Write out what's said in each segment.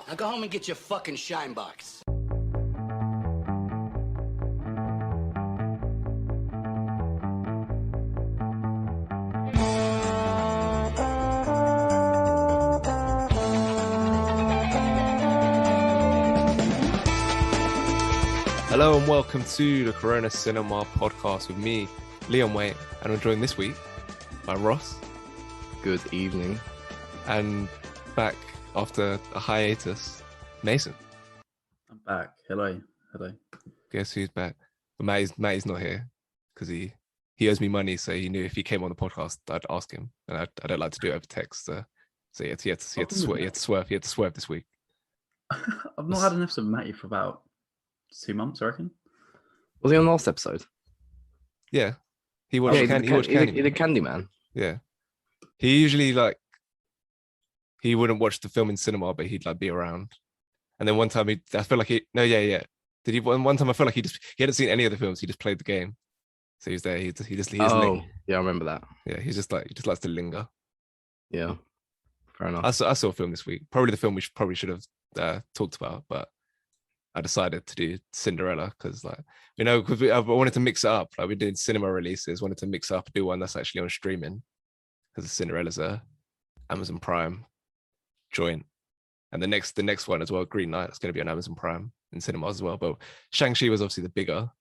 Now go home and get your fucking shine box. Hello and welcome to the Corona Cinema podcast with me, Leon Waite, and I'm joined this week by Ross. Good evening. And back after a hiatus, Mason. I'm back. Hello. Guess who's back? But Matty's not here because he owes me money, so he knew if he came on the podcast, I'd ask him, and I don't like to do it over text. So he had to swerve this week. I've not had an episode of Matty for about 2 months, I reckon. Was he on the last episode? Yeah, he watched He did Candyman. Yeah, he usually he wouldn't watch the film in cinema, but he'd be around. And then one time Did he? One time I felt like he hadn't seen any of the films. He just played the game, so he was there. He Yeah, I remember that. Yeah, he just likes to linger. Yeah, fair enough. I saw a film this week. Probably the film we should have talked about, but I decided to do Cinderella because I wanted to mix it up. We're doing cinema releases, wanted to mix up, do one that's actually on streaming because Cinderella's a Amazon Prime joint, and the next one as well, Green Knight, is going to be on Amazon Prime in cinemas as well. But Shang-Chi was obviously the bigger,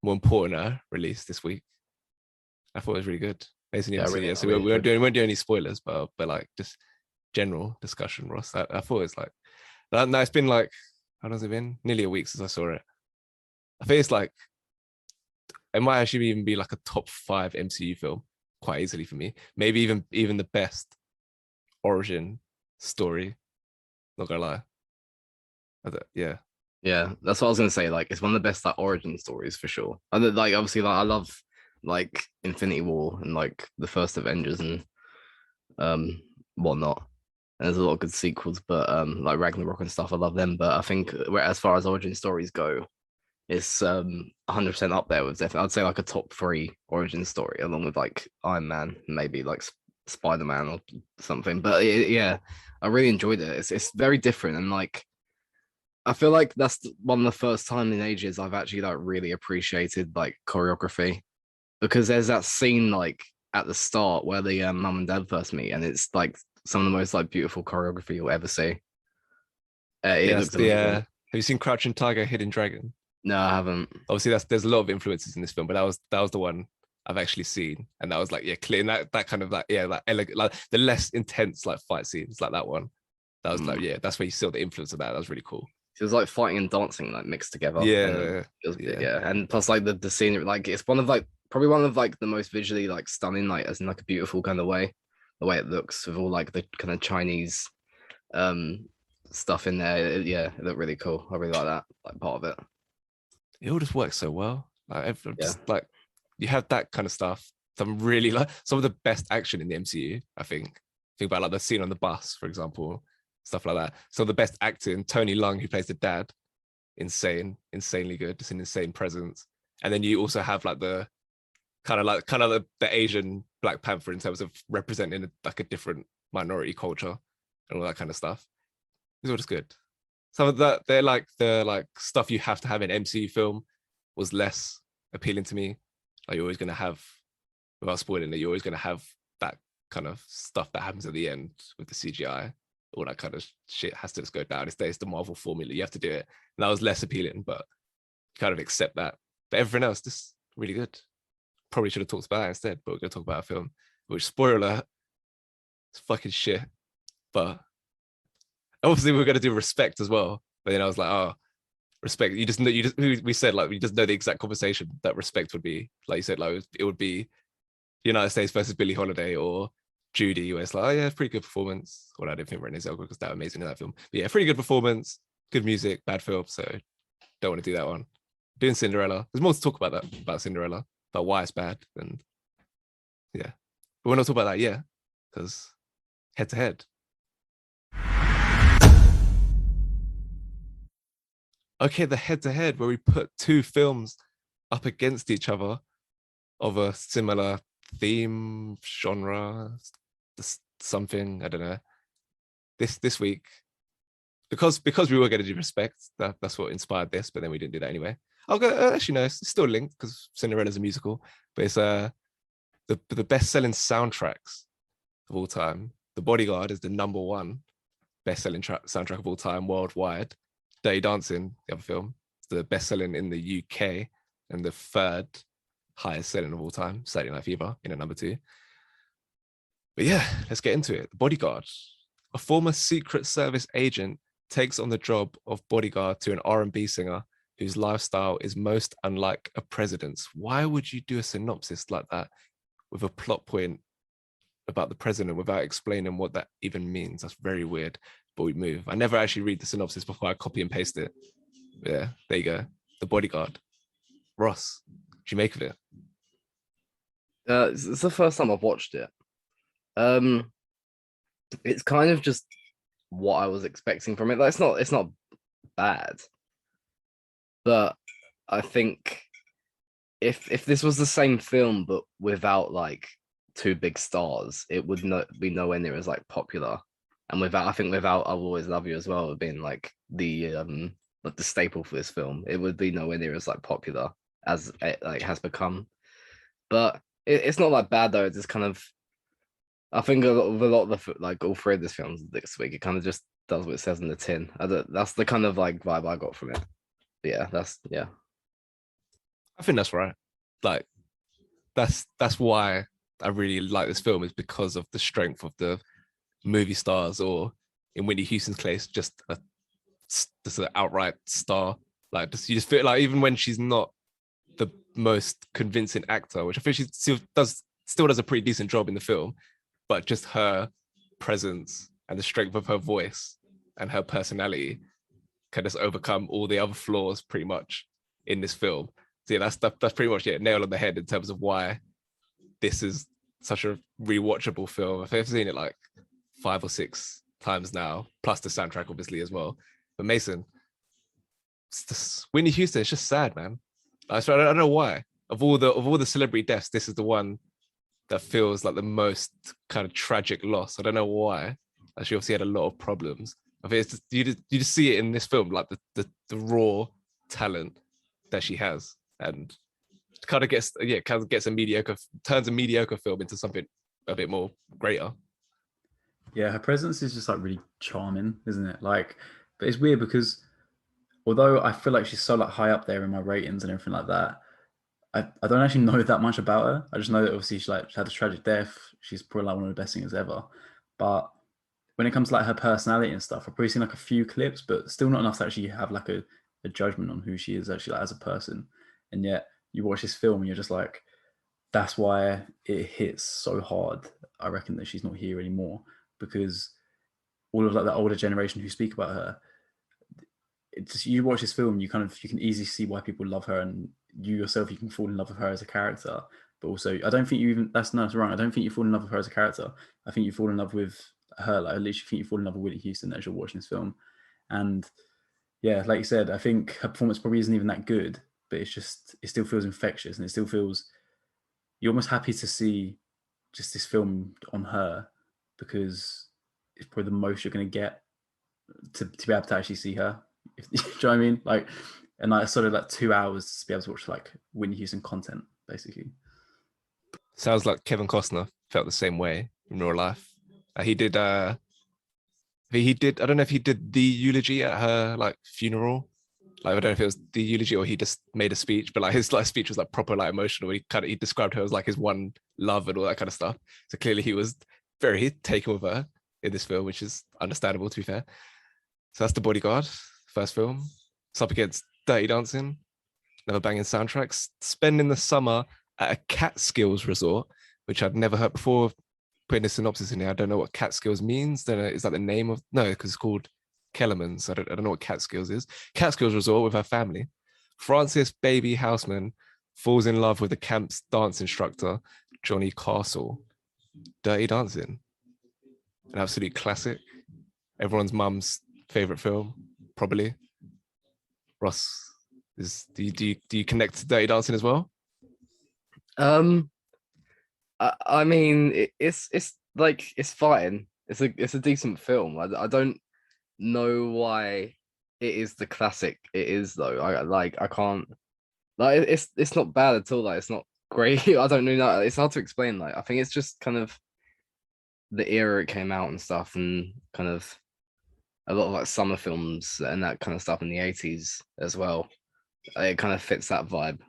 more important release this week. I thought it was really good. Basically, so we won't do any spoilers, but just general discussion, Ross. I thought it's now it's been how long has it been? Nearly a week since I saw it. I think it's it might actually even be a top 5 MCU film quite easily for me. Maybe even the best origin story. Not gonna lie. Yeah, that's what I was gonna say. It's one of the best origin stories for sure. And obviously, I love Infinity War and the first Avengers and whatnot. And there's a lot of good sequels, but Ragnarok and stuff, I love them. But I think as far as origin stories go, it's 100% up there with definitely. I'd say a top 3 origin story, along with Iron Man, maybe Spider-Man or something. But yeah, I really enjoyed it. It's very different, and I feel like that's one of the first time in ages I've actually really appreciated choreography, because there's that scene at the start where the mum and dad first meet, and it's some of the most beautiful choreography you'll ever see. Have you seen Crouching Tiger, Hidden Dragon? No, I haven't. Obviously, there's a lot of influences in this film, but that was the one I've actually seen, and that was clear. And that kind of that elegant, the less intense fight scenes, that one. That was that's where you saw the influence of that. That was really cool. It was fighting and dancing mixed together. Yeah, and plus the scenery, it's one of probably one of the most visually stunning, as in a beautiful kind of way. The way it looks with all the kind of Chinese stuff in there, it looked really cool. I really like that part of it. It all just works so well. You have that kind of stuff. Some really some of the best action in the MCU. I think about the scene on the bus, for example, stuff like that. Some of the best acting. Tony Leung, who plays the dad, insanely good. Just an insane presence. And then you also have the kind of the Asian Black Panther in terms of representing a different minority culture and all that kind of stuff. It's all just good. Some of that the stuff you have to have in MCU film was less appealing to me. You're always gonna have, without spoiling it, you're always gonna have that kind of stuff that happens at the end with the CGI. All that kind of shit has to just go down. It's the Marvel formula. You have to do it. And that was less appealing, but you kind of accept that. But everything else, just really good. Probably should have talked about that instead, but we're going to talk about a film, which, spoiler alert, it's fucking shit. But obviously we're going to do Respect as well. But then I was Respect. We just know the exact conversation that Respect would be. You said, it would be United States versus Billie Holiday or Judy, where it's pretty good performance. Well, I didn't think Renee Zellweger was that amazing in that film. But yeah, pretty good performance, good music, bad film. So don't want to do that one. Doing Cinderella. There's more to talk about about Cinderella. About why it's bad, and but we're not talking about that because head to head. Okay, the head to head where we put 2 films up against each other of a similar theme, genre, something, I don't know. This week because we were going to do respect. That's what inspired this, but then we didn't do that anyway. I'll go. Actually, no, it's still linked because Cinderella's a musical, but it's the best-selling soundtracks of all time. The Bodyguard is the #1 best-selling soundtrack of all time worldwide. Dirty Dancing, the other film, is the best-selling in the UK and the third highest selling of all time. Saturday Night Fever in at #2. But yeah, let's get into it. The Bodyguard. A former Secret Service agent takes on the job of bodyguard to an R&B singer whose lifestyle is most unlike a president's. Why would you do a synopsis like that with a plot point about the president without explaining what that even means? That's very weird, but we move. I never actually read the synopsis before I copy and paste it. Yeah, there you go. The Bodyguard. Ross, what do you make of it? It's the first time I've watched it. It's kind of just what I was expecting from it. Like, it's not bad, but I think if this was the same film but without like two big stars, it would be nowhere near as like popular. And without I'll Always Love You as well being like the staple for this film, it would be nowhere near as like popular as it like has become. But it's not like bad though. It's just kind of, I think a lot of the like all three of these films this week, it kind of just does what it says in the tin. That's the kind of like vibe I got from it. But yeah, I think that's right. Like that's why I really like this film, is because of the strength of the movie stars, or in Whitney Houston's case, just an outright star. Like you just feel like even when she's not the most convincing actor, which I think she still does a pretty decent job in the film, but just her presence and the strength of her voice and her personality can just overcome all the other flaws pretty much in this film. So yeah, that's pretty much it, nail on the head in terms of why this is such a rewatchable film. I've seen it like 5 or 6 times now, plus the soundtrack obviously as well. But Mason, Whitney Houston, it's just sad, man. I don't know why. Of all the celebrity deaths, this is the one that feels like the most kind of tragic loss. I don't know why. She obviously had a lot of problems. I think it's just, you just see it in this film, like the raw talent that she has, and kind of gets turns a mediocre film into something a bit more greater. Yeah, her presence is just like really charming, isn't it? Like, but it's weird because although I feel like she's so like high up there in my ratings and everything like that, I don't actually know that much about her. I just know that obviously she had a tragic death. She's probably like one of the best singers ever. But when it comes to like her personality and stuff, I've probably seen like a few clips, but still not enough to actually have like a judgment on who she is actually like as a person. And yet you watch this film and you're just like, that's why it hits so hard. I reckon that she's not here anymore, because all of like the older generation who speak about her, you watch this film, you can easily see why people love her, and you yourself, you can fall in love with her as a character. But also, I don't think that's wrong. I don't think you fall in love with her as a character. I think you fall in love with her. Like, at least you think you fall in love with Whitney Houston as you're watching this film. And yeah, like you said, I think her performance probably isn't even that good, but it still feels infectious, and it still feels, you're almost happy to see just this film on her, because it's probably the most you're going to get to be able to actually see her. Do you know what I mean? Like, and like sort of like 2 hours to be able to watch like Whitney Houston content, basically. Sounds like Kevin Costner felt the same way in real life. He did. I don't know if he did the eulogy at her like funeral. Like, I don't know if it was the eulogy or he just made a speech, but like his like speech was like proper like emotional. He described her as like his one love and all that kind of stuff. So clearly he was very taken with her in this film, which is understandable, to be fair. So that's The Bodyguard, first film. It's up against Dirty Dancing, another banging soundtracks. Spending the summer at a Catskills resort, which I'd never heard before. Putting a synopsis in here, I don't know what Catskills means. Is that the name of? No, because it's called Kellerman's. I don't know what Catskills is. Catskills resort with her family. Frances Baby Houseman falls in love with the camp's dance instructor, Johnny Castle. Dirty Dancing, an absolute classic. Everyone's mum's favorite film, probably. Ross, do you connect to Dirty Dancing as well? I mean, it's like, it's fine. It's a decent film. I don't know why it is the classic it is though. I can't like it's not bad at all. Like it's not great. I don't know. It's hard to explain. Like I think it's just kind of the era it came out and stuff, and kind of a lot of like summer films and that kind of stuff in the 80s as well. It kind of fits that vibe.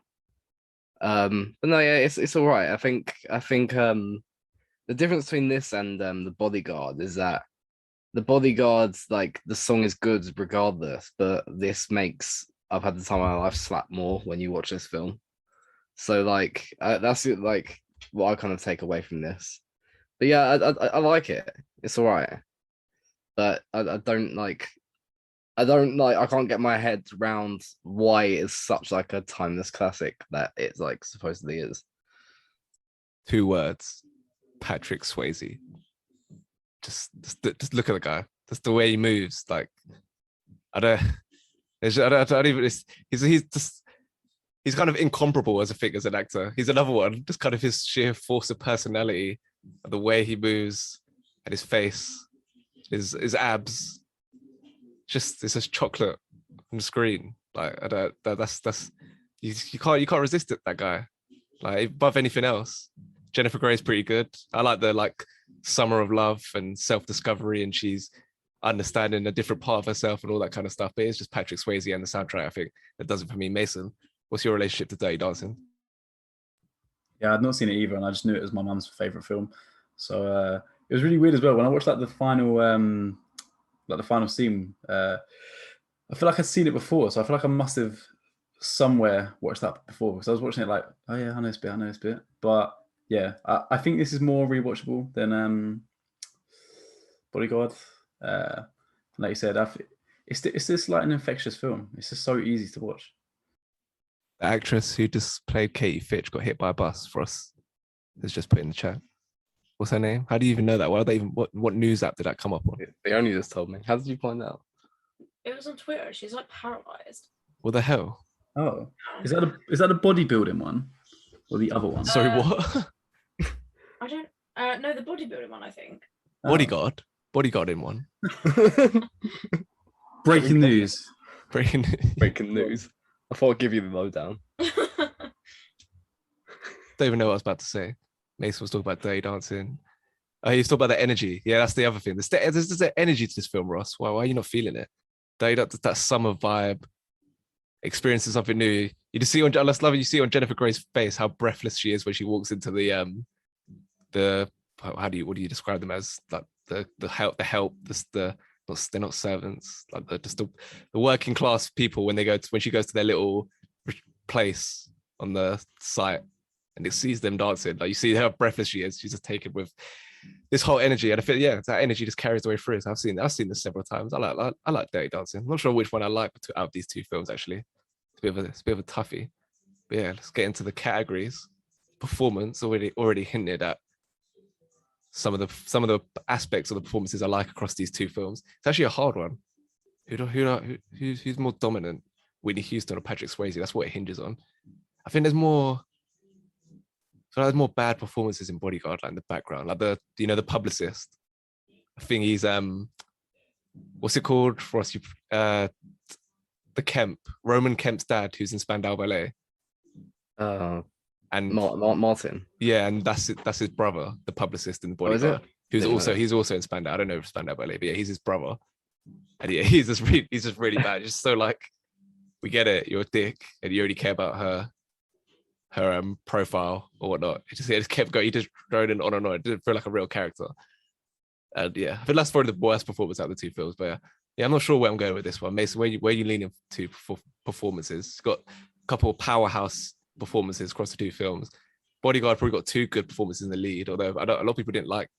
But no, yeah, it's all right. I think the difference between this and the Bodyguard is that the Bodyguard's like the song is good regardless, but this makes I've had the time of my life slap more when you watch this film. So like that's it, like what I kind of take away from this. But yeah, I like it. It's all right, but I don't like. I can't get my head around why it's such like a timeless classic that it's like supposedly is. 2 words: Patrick Swayze. Just look at the guy. Just the way he moves. Like I don't. I don't even. He's just. He's kind of incomparable as as an actor. He's another one. Just kind of his sheer force of personality, the way he moves, and his face, his abs. It's just chocolate on the screen. Like I don't. That's you can't resist it. That guy. Like above anything else. Jennifer Grey's pretty good. I like the like summer of love and self-discovery, and she's understanding a different part of herself and all that kind of stuff. But it's just Patrick Swayze and the soundtrack, I think, that does it for me. Mason, what's your relationship to Dirty Dancing? Yeah, I'd not seen it either, and I just knew it was my mum's favorite film. So it was really weird as well when I watched like the final scene. I feel like I'd seen it before, so I feel like I must have somewhere watched that before because I was watching it like, oh yeah, I know this bit. But yeah, I think this is more rewatchable than Bodyguard. Like you said, it's just like an infectious film. It's just so easy to watch. The actress who just played Katie Fitch got hit by a bus. For us, has just put in the chat. What's her name? How do you even know that? What news app did that come up on? They only just told me. How did you find out? It was on Twitter. She's like paralyzed. What the hell? Oh, is that a bodybuilding one or the other one? Sorry, what? I don't no, the bodybuilding one, I think. Bodyguard in one. Breaking news. Breaking news. I thought I'd give you the lowdown. Don't even know what I was about to say. Mason was talking about Dirty Dancing. He's talking about the energy. Yeah, that's the other thing. There's the energy to this film, Ross. Why are you not feeling it? That summer vibe, experiencing something new. You just see on you see on Jennifer Grey's face how breathless she is when she walks into what do you describe them as? Like the help, they're not servants, like the working class people when she goes to their little place on the site and it sees them dancing. Like you see how breathless she is. She's just taken with this whole energy, and I feel that energy just carries the way through. So I've seen this several times. I like Dirty Dancing. I'm not sure which one I like out of these 2 films actually. It's a bit of a toughie. But yeah, let's get into the categories. Performance already hinted at some of the aspects of the performances I like across these 2 films. It's actually a hard one. Who's more dominant, Whitney Houston or Patrick Swayze? That's what it hinges on. I think there's more bad performances in Bodyguard, like in the background, like the publicist. I think he's what's it called for us? The Roman Kemp's dad, who's in Spandau Ballet. And Martin. Yeah, and that's his brother, the publicist in the Bodyguard, he's also in Spandau. I don't know if Spandau Ballet, but yeah, he's his brother. And yeah, he's just really bad. Just so like, we get it, you're a dick, and you only care about her profile or whatnot. It just kept going. He just rode it on and on. It didn't feel like a real character. And yeah, I think that's probably the worst performance out of the 2 films. But yeah, I'm not sure where I'm going with this one. Mason, where you leaning to for performances? It's got a couple of powerhouse performances across the 2 films. Bodyguard probably got 2 good performances in the lead, although a lot of people didn't like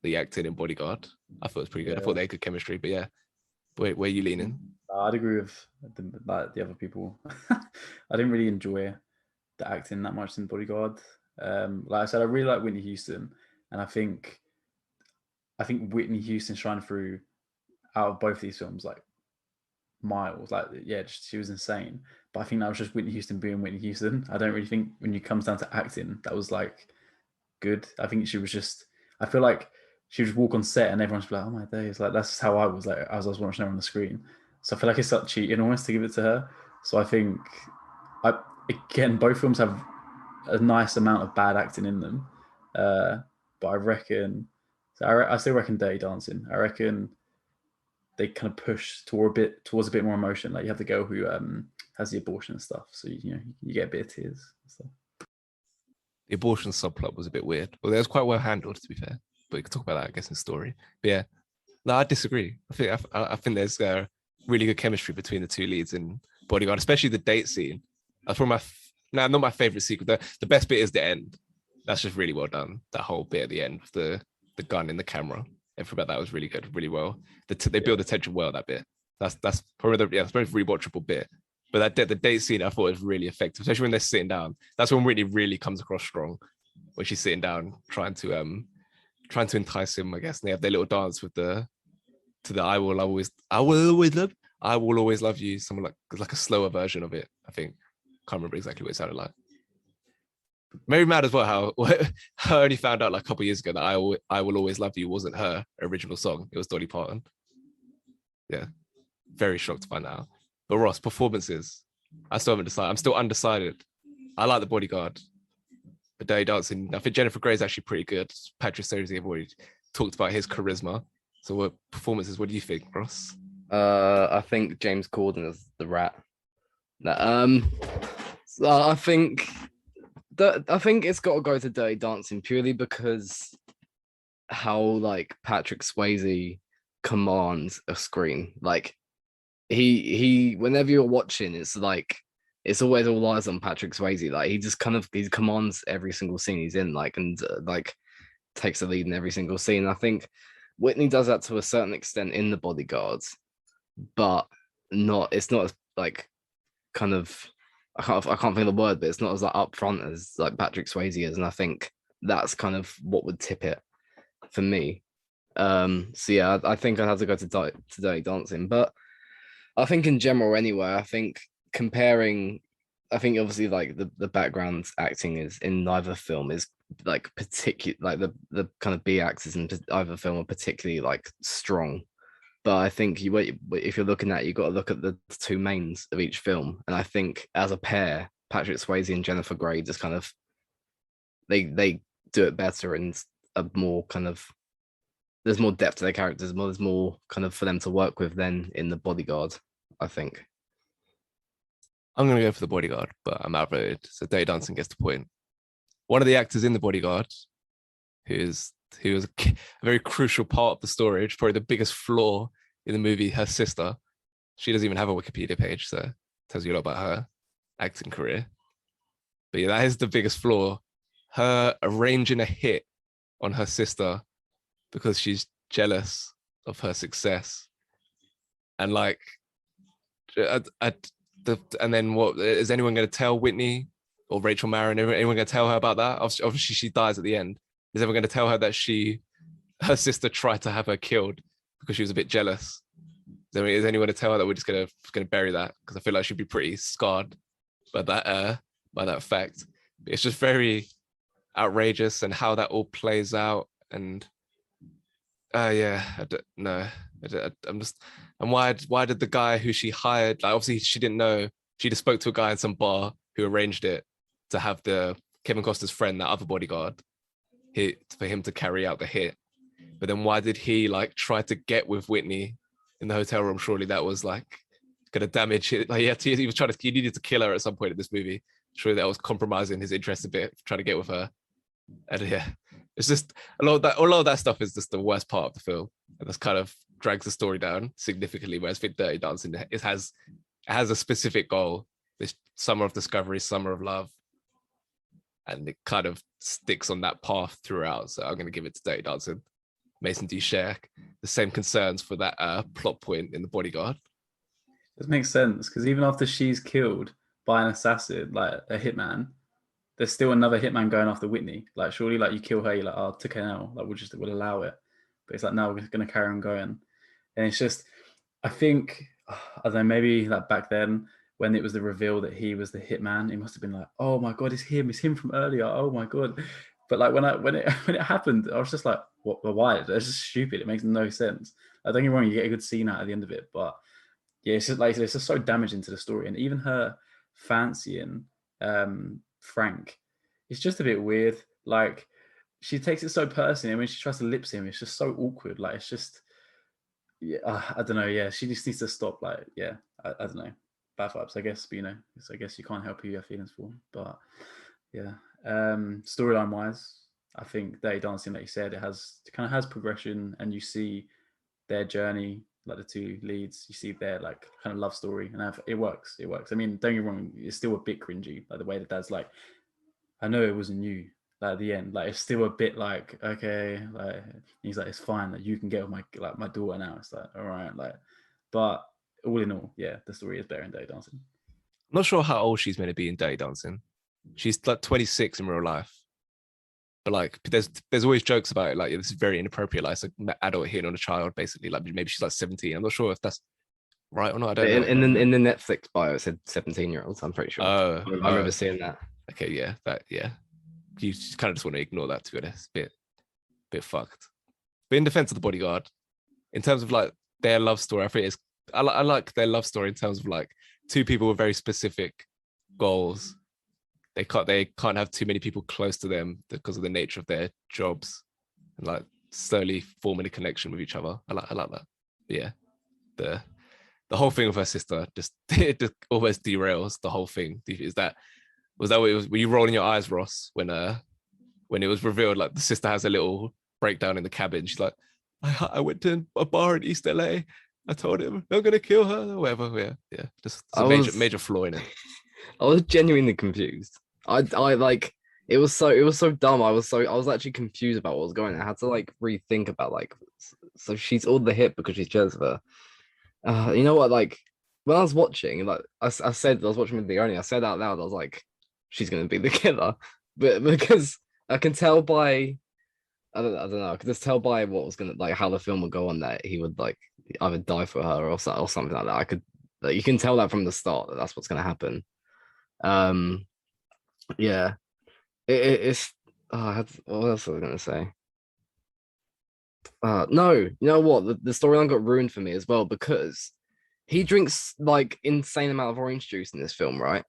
the acting in Bodyguard. I thought it was pretty good. Yeah. I thought they had good chemistry, but yeah, where are you leaning? I'd agree with the other people. I didn't really enjoy the acting that much in Bodyguard. Like I said, I really like Whitney Houston, and I think Whitney Houston shined through out of both these films like miles. Like yeah, she was insane. But I think that was just Whitney Houston being Whitney Houston. I don't really think when it comes down to acting, that was like good. I think she was just. I feel like she would just walk on set and everyone's like, oh my days, like that's how I was like as I was watching her on the screen. So I feel like it's like cheating almost to give it to her. So I think again both films have a nice amount of bad acting in them, but I reckon I still reckon Dirty Dancing. I reckon they kind of push towards a bit more emotion. Like you have the girl who has the abortion and stuff, so you get a bit of tears and stuff. The abortion subplot was a bit weird. Well, it was quite well handled, to be fair. But we could talk about that, I guess, in story. But yeah, no, I disagree. I think there's really good chemistry between the two leads in Bodyguard, especially the date scene. That's probably not my favorite sequence. The best bit is the end. That's just really well done. That whole bit at the end with the gun in the camera. Everything about that was really good, really well. They build the tension well. That bit. That's probably the most rewatchable bit. But the date scene I thought was really effective, especially when they're sitting down. That's when Whitney really comes across strong, when she's sitting down trying to entice him, I guess. And they have their little dance with I will always love you. Someone like a slower version of it. I think can't remember exactly what it sounded like. Very mad as well how I only found out like a couple of years ago that I will always love you wasn't her original song. It was Dolly Parton. Yeah, very shocked to find out. But Ross, performances. I still haven't decided. I'm still undecided. I like The Bodyguard. But Dirty Dancing, I think Jennifer Grey is actually pretty good. Patrick Swayze have already talked about his charisma. So what performances, what do you think, Ross? I think James Corden is the rat. So I think it's got to go to Dirty Dancing purely because how like Patrick Swayze commands a screen. Like he whenever you're watching, it's like it's always all eyes on Patrick Swayze. Like he commands every single scene he's in, like and like takes the lead in every single scene. I think Whitney does that to a certain extent in The Bodyguards, but it's not as like kind of I can't think of the word, but it's not as like upfront as like Patrick Swayze is, and I think that's kind of what would tip it for me. So yeah, I think I'd have to go to Dirty Dancing, but I think in general anyway, I think obviously like the background acting is in neither film is like particular, like the kind of B actors in either film are particularly like strong. But I think if you're looking at it, you've got to look at the two mains of each film. And I think as a pair, Patrick Swayze and Jennifer Grey just kind of they do it better and a more kind of there's more depth to their characters, there's more kind of for them to work with than in The Bodyguard, I think. I'm gonna go for The Bodyguard, but I'm outvoted. So Dirty Dancing gets the point. One of the actors in The Bodyguard, who was a very crucial part of the story, which is probably the biggest flaw in the movie, her sister. She doesn't even have a Wikipedia page, so it tells you a lot about her acting career. But yeah, that is the biggest flaw. Her arranging a hit on her sister because she's jealous of her success. And like, and then what, is anyone going to tell Whitney or Rachel Marin, anyone going to tell her about that? Obviously she dies at the end. Is everyone going to tell her that her sister tried to have her killed because she was a bit jealous? Is anyone to tell her that we're just going to bury that? Because I feel like she'd be pretty scarred by that fact. But it's just very outrageous and how that all plays out. And yeah, and why did the guy who she hired, like obviously she didn't know, she just spoke to a guy in some bar who arranged it to have the Kevin Costner's friend, that other bodyguard, for him to carry out the hit. But then why did he like try to get with Whitney in the hotel room? Surely that was like gonna damage it. Like he needed to kill her at some point in this movie. Surely that was compromising his interest a bit, trying to get with her. And yeah, it's just a lot of that stuff is just the worst part of the film, and this kind of drags the story down significantly. Whereas Dirty Dancing, it has a specific goal: this summer of discovery, summer of love, and it kind of sticks on that path throughout. So I'm going to give it to Dirty Dancing. Mason, do you share the same concerns for that plot point in The Bodyguard? It makes sense because even after she's killed by an assassin, like a hitman, there's still another hitman going after Whitney. Like surely, like you kill her, you're like, oh, took her now. Like we'll allow it. But it's like, no, we're going to carry on going. And it's just, I think, I don't know, maybe like back then when it was the reveal that he was the hitman, it must have been like, oh my God, it's him from earlier. Oh my God. But like when it when it happened, I was just like, what? Why? It's just stupid. It makes no sense. I don't get me wrong, you get a good scene out at the end of it, but yeah, it's just like it's just so damaging to the story. And even her fancying Frank, it's just a bit weird. Like she takes it so personally, and when she tries to lip him, it's just so awkward. Like it's just, yeah, I don't know. Yeah, she just needs to stop. Like, yeah, I don't know. Bad vibes, I guess. But you know, I guess you can't help who you have feelings for. But yeah, storyline wise, I think Dirty Dancing, like you said, it kind of has progression, and you see their journey, like the two leads, you see their like kind of love story, and it works. It works. I mean, don't get me wrong, it's still a bit cringy, like the way the dad's like, I know it wasn't you. Like at the end, like it's still a bit like, okay, like he's like, it's fine, like you can get with my daughter now. It's like, all right, like, but all in all, yeah, the story is better in Dirty Dancing. I'm not sure how old she's meant to be in Dirty Dancing. She's like 26 in real life. But like, there's always jokes about it. Like, this is very inappropriate. Like, it's an adult hitting on a child, basically. Like, maybe she's like 17. I'm not sure if that's right or not. I don't know. In the Netflix bio, it said 17-year-olds. I'm pretty sure. I remember seeing that. Okay, yeah, you kind of just want to ignore that, to be honest. Bit fucked. But in defense of the Bodyguard, in terms of like their love story, I think I like their love story in terms of like two people with very specific goals. They can't have too many people close to them because of the nature of their jobs, and like slowly forming a connection with each other. I like that. But yeah, the whole thing with her sister just almost derails the whole thing. Was that what it was? Were you rolling your eyes, Ross, when it was revealed like the sister has a little breakdown in the cabin? She's like, I went to a bar in East LA. I told him I'm gonna kill her or whatever. Yeah. Just a major flaw in it. I was genuinely confused. I like it was so dumb. I was actually confused about what was going on. I had to like rethink about like, so she's all the hit because she's jealous of her. You know what? Like when I was watching, like I said, I was watching with the only. I said out loud, I was like, she's gonna be the killer, but because I can tell by, I don't know, I could just tell by what was gonna like how the film would go on that he would like either die for her or something like that. I could, like, you can tell that from the start that that's what's gonna happen. Yeah, it's. What else was I gonna say? No, you know what? The storyline got ruined for me as well because he drinks like insane amount of orange juice in this film, right?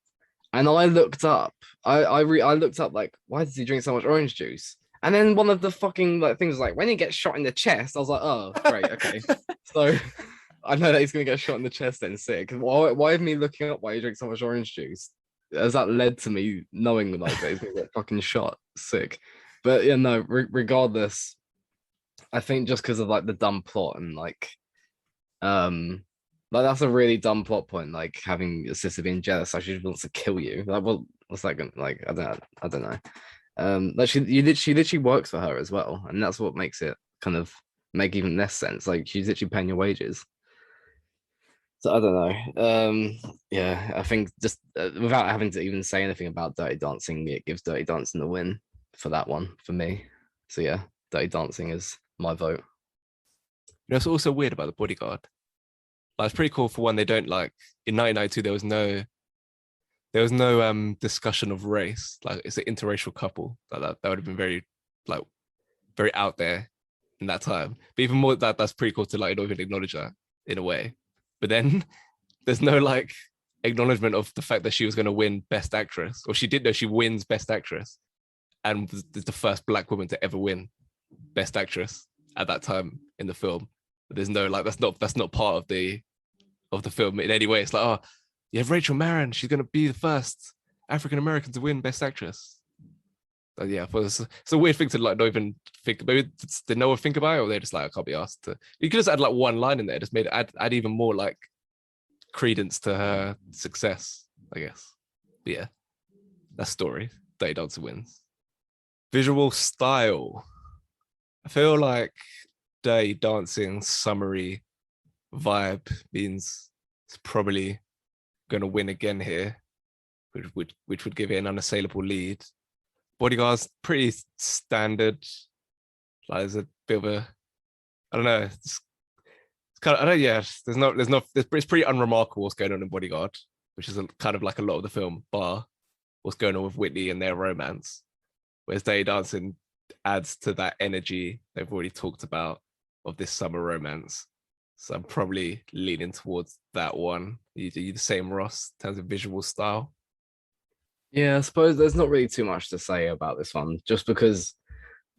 And I looked up, I looked up like, why does he drink so much orange juice? And then one of the fucking like things was like, when he gets shot in the chest, I was like, oh great, okay. So I know that he's gonna get shot in the chest then, sick. Why have me looking up why he drinks so much orange juice? Has that led to me knowing like that he's gonna get fucking shot? Sick. But yeah, no, regardless, I think just because of like the dumb plot and like that's a really dumb plot point, like having your sister being jealous, like she wants to kill you. Like, well, what's that gonna like? I don't know. Like she literally works for her as well, and that's what makes it kind of make even less sense. Like she's literally paying your wages. So I don't know. Yeah, I think just without having to even say anything about Dirty Dancing, it gives Dirty Dancing the win for that one for me. So yeah, Dirty Dancing is my vote. You know, it's also weird about the Bodyguard. Like, it's pretty cool for one. They don't like in 1992. There was no discussion of race. Like it's an interracial couple. Like that would have been very out there in that time. But even more that's pretty cool to like not even acknowledge that in a way. But then there's no like acknowledgement of the fact that she was going to win Best Actress, or she did know she wins Best Actress, and was the first Black woman to ever win Best Actress at that time in the film. But there's no like that's not part of the film in any way. It's like, oh, you have Rachel Marin, she's going to be the first African American to win Best Actress. But yeah, it's a weird thing to like not even think. Maybe did no one think about it, or they're just like, I can't be asked to. You could just add like one line in there, just add even more like credence to her success, I guess. But yeah, that's story. Dirty Dancing wins. Visual style. I feel like Dirty Dancing summary vibe means it's probably going to win again here, which would give it an unassailable lead. Bodyguard's pretty standard. Like there's a bit of a, I don't know. It's kind of, I don't. Yeah, it's pretty unremarkable what's going on in Bodyguard, which is kind of like a lot of the film, bar what's going on with Whitney and their romance. whereas Dirty Dancing adds to that energy they've already talked about of this summer romance. So I'm probably leaning towards that one. You the same, Ross, in terms of visual style? Yeah, I suppose there's not really too much to say about this one, just because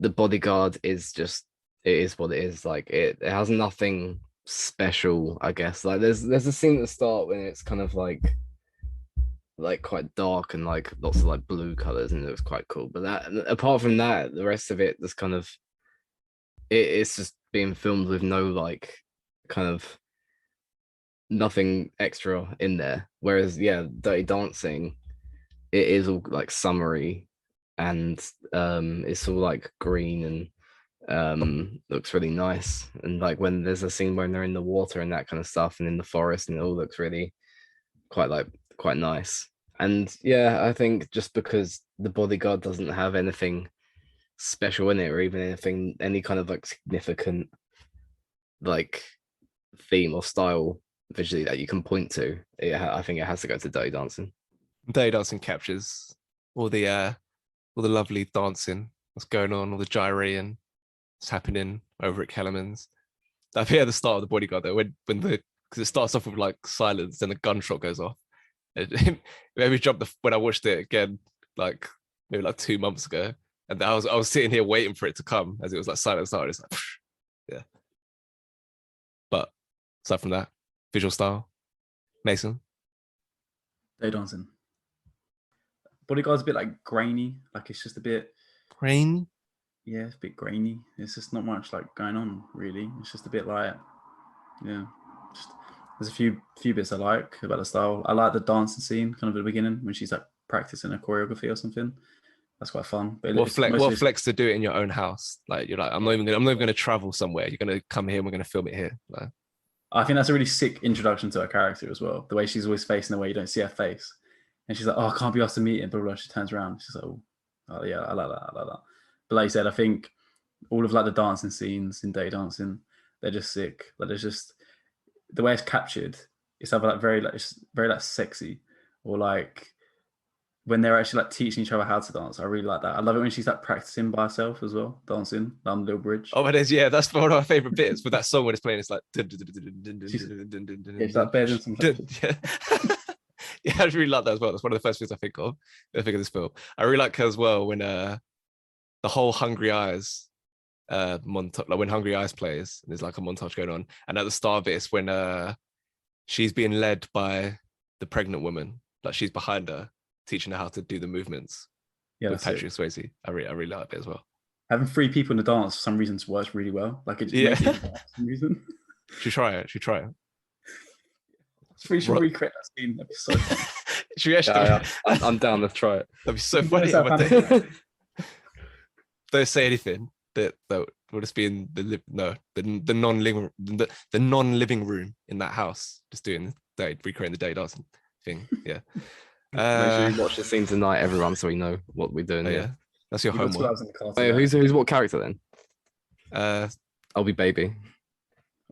the Bodyguard is just it is what it is. Like it has nothing special, I guess. Like there's a scene at the start when it's kind of like quite dark and like lots of like blue colors, and it was quite cool. But that apart from that, the rest of it is kind of it's just being filmed with no like kind of nothing extra in there. Whereas yeah, Dirty Dancing, it is all like summery and it's all like green and looks really nice. And like when there's a scene when they're in the water and that kind of stuff and in the forest, and it all looks really quite nice. And yeah, I think just because the Bodyguard doesn't have anything special in it, or even any kind of like significant like theme or style visually that you can point to, I think it has to go to Dirty Dancing. Dirty Dancing captures all the lovely dancing that's going on, all the gyrating that's happening over at Kellerman's. I think at the start of the Bodyguard though, when because it starts off with like silence, then the gunshot goes off. It made me jump when I watched it again, like maybe like 2 months ago, and I was sitting here waiting for it to come as it was like silent start. It's like yeah. But aside from that, visual style, Mason. Dirty Dancing. Bodyguard's a bit like grainy, like it's just a bit Rain. yeah, it's a bit grainy. It's just not much like going on really. It's just a bit like yeah. Just, there's a few bits I like about the style. I like the dancing scene kind of at the beginning when she's like practicing a choreography or something. That's quite fun. But What flex to do it in your own house? Like you're like, I'm not even gonna travel somewhere. You're gonna come here and we're gonna film it here. Like, I think that's a really sick introduction to her character as well. The way she's always facing the way you don't see her face. And she's like, oh, I can't be asked to meet him. Blah, blah, blah. She turns around. She's like, oh yeah, I like that. But like you said, I think all of like the dancing scenes in Dirty Dancing, they're just sick. Like there's just the way it's captured. It's either like very like sexy, or like when they're actually like teaching each other how to dance. I really like that. I love it when she's like practicing by herself as well, dancing down the little bridge. oh, it is. Yeah, that's one of my favorite bits. With that song when it's playing, it's like It's like better than some. yeah. Yeah, I really like that as well. That's one of the first things I think of this film. I really like her as well when the whole Hungry Eyes montage, like when Hungry Eyes plays, and there's like a montage going on, and at the start of it, it's when she's being led by the pregnant woman, like she's behind her, teaching her how to do the movements with Patrick Swayze. I really like it as well. Having 3 people in the dance for some reason works really well. Like it just makes it for some reason. Should try it. We should recreate that scene. That'd be so fun. Should we actually? Yeah, I'm down. Let's try it. That'd be so funny. Don't say anything. That will just be in the non-living room in that house, just recreating the Dirty Dancing thing. Yeah. Make sure you watch the scene tonight, everyone, so we know what we're doing. Yeah, that's your homework. Wait, who's what character then? I'll be Baby.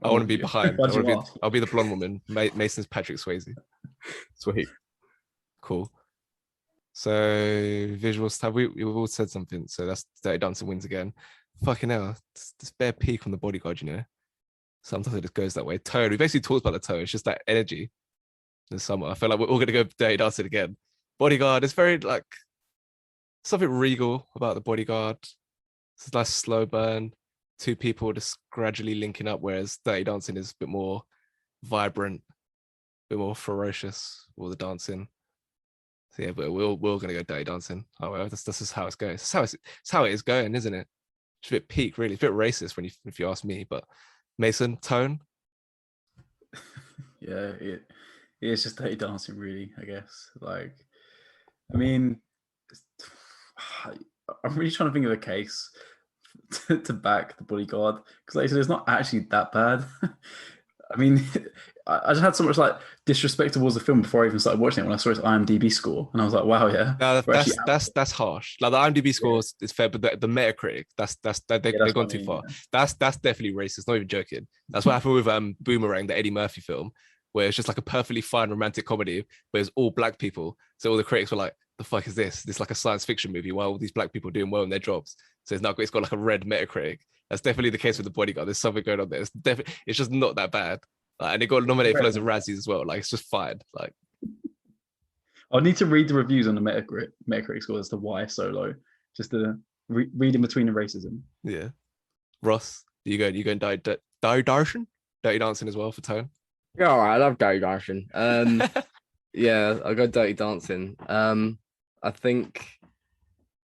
I want to be behind. I'll be the blonde woman. Mason's Patrick Swayze. Sweet. Cool. So visuals. We've all said something. So that's Dirty Dancing wins again. Fucking hell, it's bare peak on the Bodyguard. You know, sometimes it just goes that way. Tone. We basically talked about the tone. It's just that energy. In the summer, I feel like we're all gonna go Dirty Dancing again. Bodyguard. It's very like something regal about the Bodyguard. It's a nice slow burn. 2 people just gradually linking up, whereas Dirty Dancing is a bit more vibrant, a bit more ferocious, all the dancing. So yeah, but we're gonna go Dirty Dancing. Oh well, that's just how it's going. It's how it is going, isn't it? It's a bit peak, really. It's a bit racist if you ask me. But Mason, tone. Yeah, it's just Dirty Dancing, really. I guess. Like, I mean, I'm really trying to think of a case to back the Bodyguard, because like I said, it's not actually that bad. I mean, I just had so much like disrespect towards the film before I even started watching it when I saw its IMDb score, and I was like, wow, yeah. No, that's harsh. Like the IMDb score is fair, but the Metacritic, they've gone too far. Yeah. That's definitely racist. Not even joking. That's what happened with Boomerang, the Eddie Murphy film, where it's just like a perfectly fine romantic comedy, but it's all black people. So all the critics were like, the fuck is this? This like a science fiction movie while all these black people are doing well in their jobs. So it's got like a red Metacritic. That's definitely the case with The Bodyguard. There's something going on there. It's just not that bad. And it got nominated for loads of Razzies as well. Like it's just fine. Like I'll need to read the reviews on the Metacritic score as to why it's so low, just to read in between the racism. yeah. Ross, you go and Dirty Dancing as well for Tone. Yeah, all right, I love Dirty Dancing. Yeah, I'll go Dirty Dancing. I think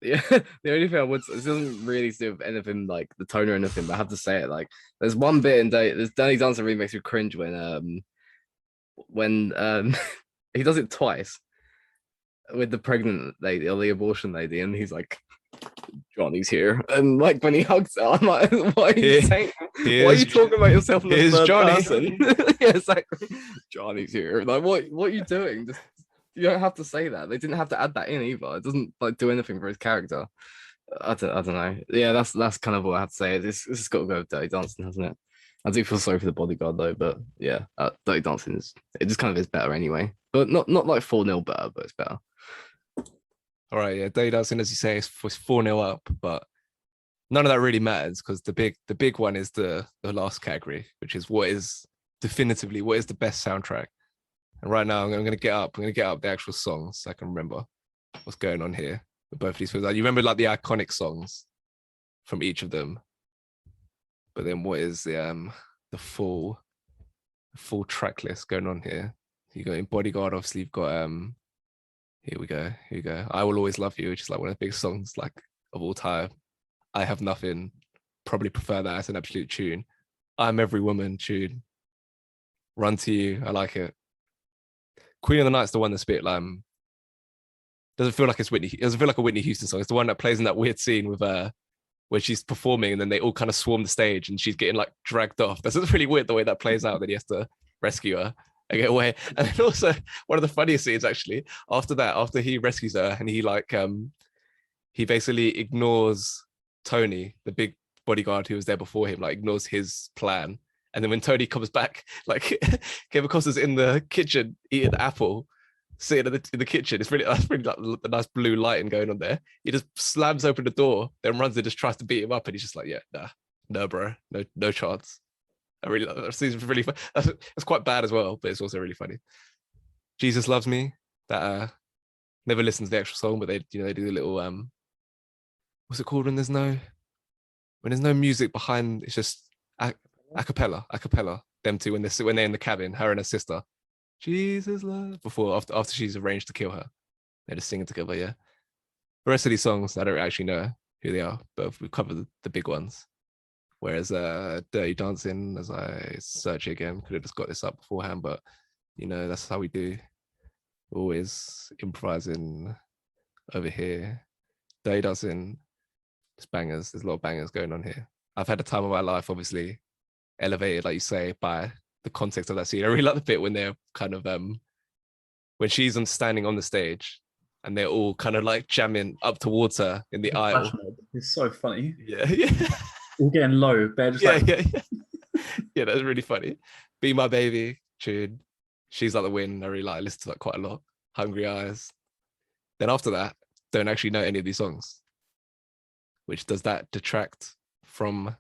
yeah, the only thing I would, this doesn't really do with anything like the tone or anything, but I have to say it. Like, there's one bit in there's Dirty Dancing really makes me cringe when he does it twice with the pregnant lady or the abortion lady, and he's like, Johnny's here, and like when he hugs her, I'm like, what are you saying? Why are you talking about yourself in the third person? Yeah, exactly. Johnny's here. Like, what are you doing? Just, you don't have to say that. They didn't have to add that in either. It doesn't like do anything for his character. I don't know. Yeah, that's kind of what I have to say. This has got to go with Dirty Dancing, hasn't it? I do feel sorry for the Bodyguard though, but yeah, Dirty Dancing it just kind of is better anyway. But not like 4-0 better, but it's better. All right, yeah, Dirty Dancing, as you say, is 4-0 up, but none of that really matters because the big one is the last category, which is what is the best soundtrack. And right now, I'm going to get up the actual songs so I can remember what's going on here with both of these films. Like, you remember like the iconic songs from each of them, but then what is the full track list going on here? You got in Bodyguard, obviously you've got here we go. I Will Always Love You, which is like one of the big songs like of all time. I Have Nothing, probably prefer that as an absolute tune. I'm Every Woman tune. Run to You, I like it. Queen of the Night's the one that's a bit doesn't feel like it's Whitney. It doesn't feel like a Whitney Houston song. It's the one that plays in that weird scene with where she's performing and then they all kind of swarm the stage and she's getting like dragged off. That's really weird the way that plays out. That he has to rescue her and get away. And then also one of the funniest scenes actually after he rescues her and he basically ignores Tony, the big bodyguard who was there before him, like ignores his plan. And then when Tony comes back, like Kevin Costner's in the kitchen eating an apple, sitting in the kitchen. That's really like the nice blue lighting going on there. He just slams open the door, then runs and just tries to beat him up, and he's just like, yeah, no, bro, no chance. I really like that. Seems really fun. That's quite bad as well, but it's also really funny. Jesus Loves Me. That never listens to the actual song, but they do the little what's it called when there's no music behind? It's just a cappella. Them two when they're in the cabin, her and her sister. Jesus love after she's arranged to kill her. They're just singing together, yeah. The rest of these songs, I don't actually know who they are, but we covered the big ones. Whereas Dirty Dancing, as I search it again, could have just got this up beforehand, but that's how we do. Always improvising over here. Dirty Dancing, just bangers. There's a lot of bangers going on here. I've had a time of my life, obviously, elevated, like you say, by the context of that scene. I really like the bit when they're kind of when she's standing on the stage and they're all kind of like jamming up towards her in the aisle. It's so funny. Yeah. All getting low. They're just yeah, that's really funny. Be My Baby tune. She's like the win. I really like. I listen to that quite a lot. Hungry Eyes. Then after that, don't actually know any of these songs. Which does that detract from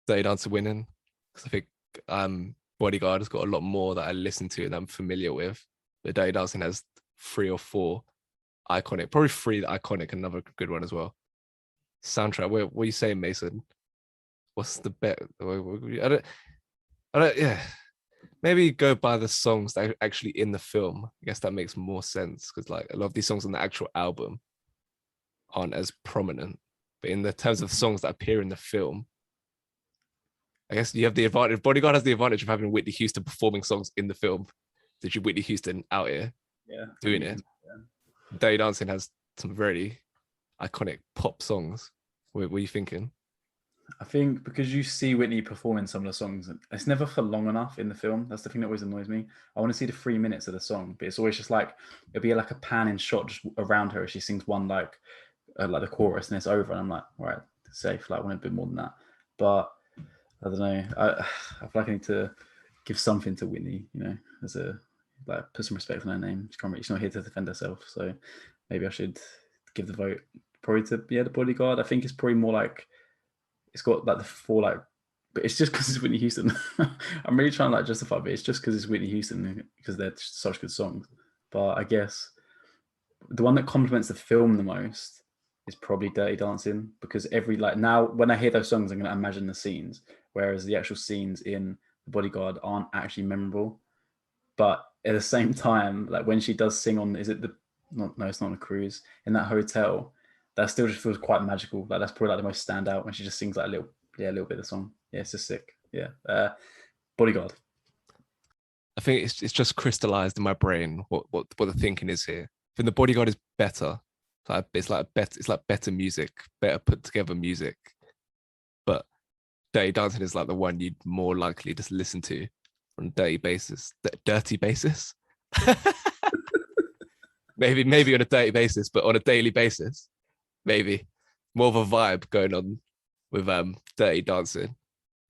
Dirty Dancing winning? Because I think Bodyguard has got a lot more that I listen to and I'm familiar with. But Dirty Dancing has 3 or 4 iconic, probably 3 iconic, another good one as well. Soundtrack. What are you saying, Mason? What's the bet? I don't. Yeah. Maybe go by the songs that are actually in the film. I guess that makes more sense because like a lot of these songs on the actual album aren't as prominent. But in the terms of songs that appear in the film, I guess you have the advantage. Bodyguard has the advantage of having Whitney Houston performing songs in the film. Did you Whitney Houston out here doing it? Yeah. Dirty Dancing has some very iconic pop songs. What are you thinking? I think because you see Whitney performing some of the songs, it's never for long enough in the film. That's the thing that always annoys me. I want to see the 3 minutes of the song, but it's always just like it'll be like a panning shot just around her as she sings one like the chorus and it's over, and I'm like, all right, safe. Like I want a bit more than that, but I don't know. I feel like I need to give something to Whitney, as a put some respect on her name. She's not here to defend herself, so maybe I should give the vote probably to the Bodyguard. I think it's probably more like it's got like the four like, but it's just because it's Whitney Houston. I'm really trying to like justify, but it's just because it's Whitney Houston because they're such good songs. But I guess the one that complements the film the most is probably Dirty Dancing, because every like now when I hear those songs, I'm going to imagine the scenes, whereas the actual scenes in The Bodyguard aren't actually memorable. But at the same time, like when she does sing on, is it the no, it's not on a cruise, in that hotel, that still just feels quite magical. Like that's probably like the most standout when she just sings like a little bit of the song. Yeah, it's just sick. Yeah, Bodyguard. I think it's just crystallized in my brain what the thinking is here. I think The Bodyguard is better. It's like better music, better put together music. But Dirty Dancing is like the one you'd more likely just listen to on a dirty basis. Dirty basis? maybe on a dirty basis, but on a daily basis, maybe more of a vibe going on with Dirty Dancing.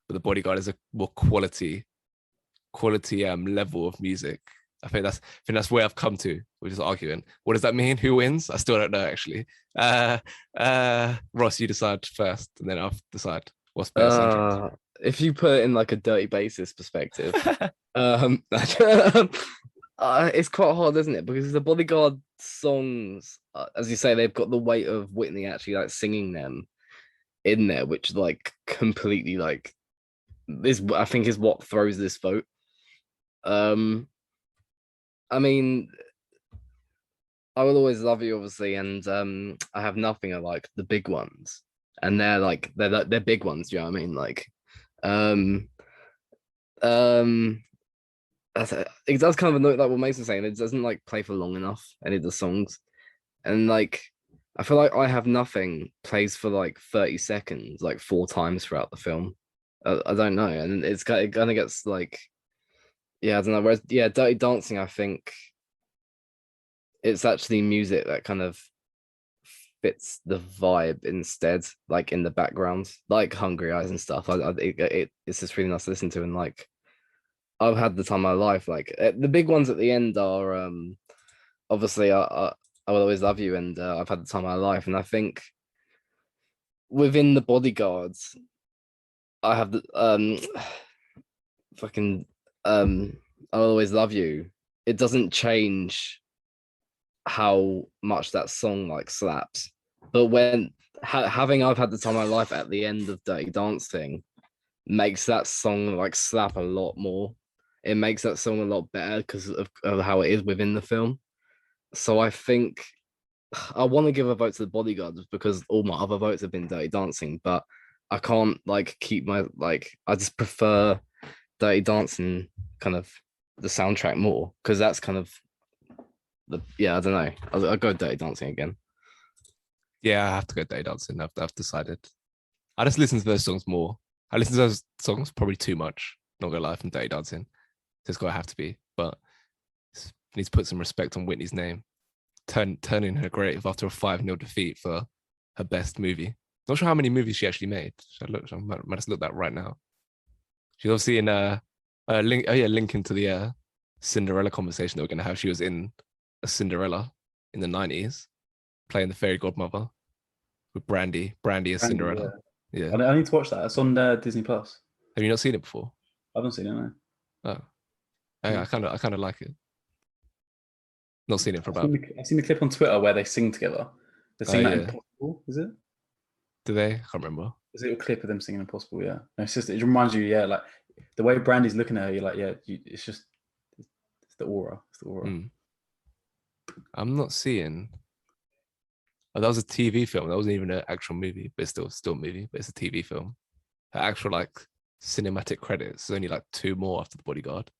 But The Bodyguard is a more quality level of music. I think that's where I've come to, which is arguing. What does that mean? Who wins? I still don't know actually. Ross, you decide first, and then I'll decide what's better soundtrack. If you put it in like a dirty basis perspective, it's quite hard, isn't it? Because the Bodyguard songs, as you say, they've got the weight of Whitney actually like singing them in there, which like completely like is I think is what throws this vote. I mean, I Will Always Love You, obviously, and I Have Nothing are like the big ones, and they're big ones. Do you know what I mean? Like, that's kind of a note that what Mason's saying. It doesn't like play for long enough any of the songs, and like I feel like I Have Nothing plays for like 30 seconds, like 4 times throughout the film. I don't know, and it kind of gets like, yeah, I don't know. Whereas, yeah, Dirty Dancing, I think it's actually music that kind of fits the vibe instead, like in the background, like Hungry Eyes and stuff. It's just really nice to listen to, and like I've had the time of my life. Like the big ones at the end are obviously I Will Always Love You, and I've had the time of my life, and I think within the Bodyguards, I have the fucking I Will Always Love You. It doesn't change how much that song like slaps, but when having I've had the time of my life at the end of Dirty Dancing makes that song like slap a lot more. It makes that song a lot better because of how it is within the film. So I think I want to give a vote to the Bodyguard because all my other votes have been Dirty Dancing, but I can't like keep my like I just prefer Dirty Dancing kind of the soundtrack more because that's kind of I don't know. I'll go Dirty Dancing again. Yeah, I have to go Dirty Dancing. I've decided. I just listen to those songs more. I listen to those songs probably too much. Not gonna lie, from Dirty Dancing. It's gotta have to be. But need to put some respect on Whitney's name. Turning her grave after a 5-0 defeat for her best movie. Not sure how many movies she actually made. I might just look that right now. She's obviously in linking to the Cinderella conversation that we're gonna have. She was in a Cinderella in the 90s, playing the fairy godmother with Brandy as Cinderella. Yeah. I need to watch that. It's on Disney Plus. Have you not seen it before? I haven't seen it, no. Oh, I kind of like it. Not seen it for about. I've seen the clip on Twitter where they sing together. They sing that Impossible, is it? Do they? I can't remember. There's a little clip of them singing Impossible, yeah. No, it's just, it reminds you, yeah, like the way Brandy's looking at her, you're like, yeah, it's the aura. It's the aura. I'm not seeing. Oh, that was a TV film. That wasn't even an actual movie, but it's still a movie, but it's a TV film. Her actual like cinematic credits. There's only like 2 more after The Bodyguard.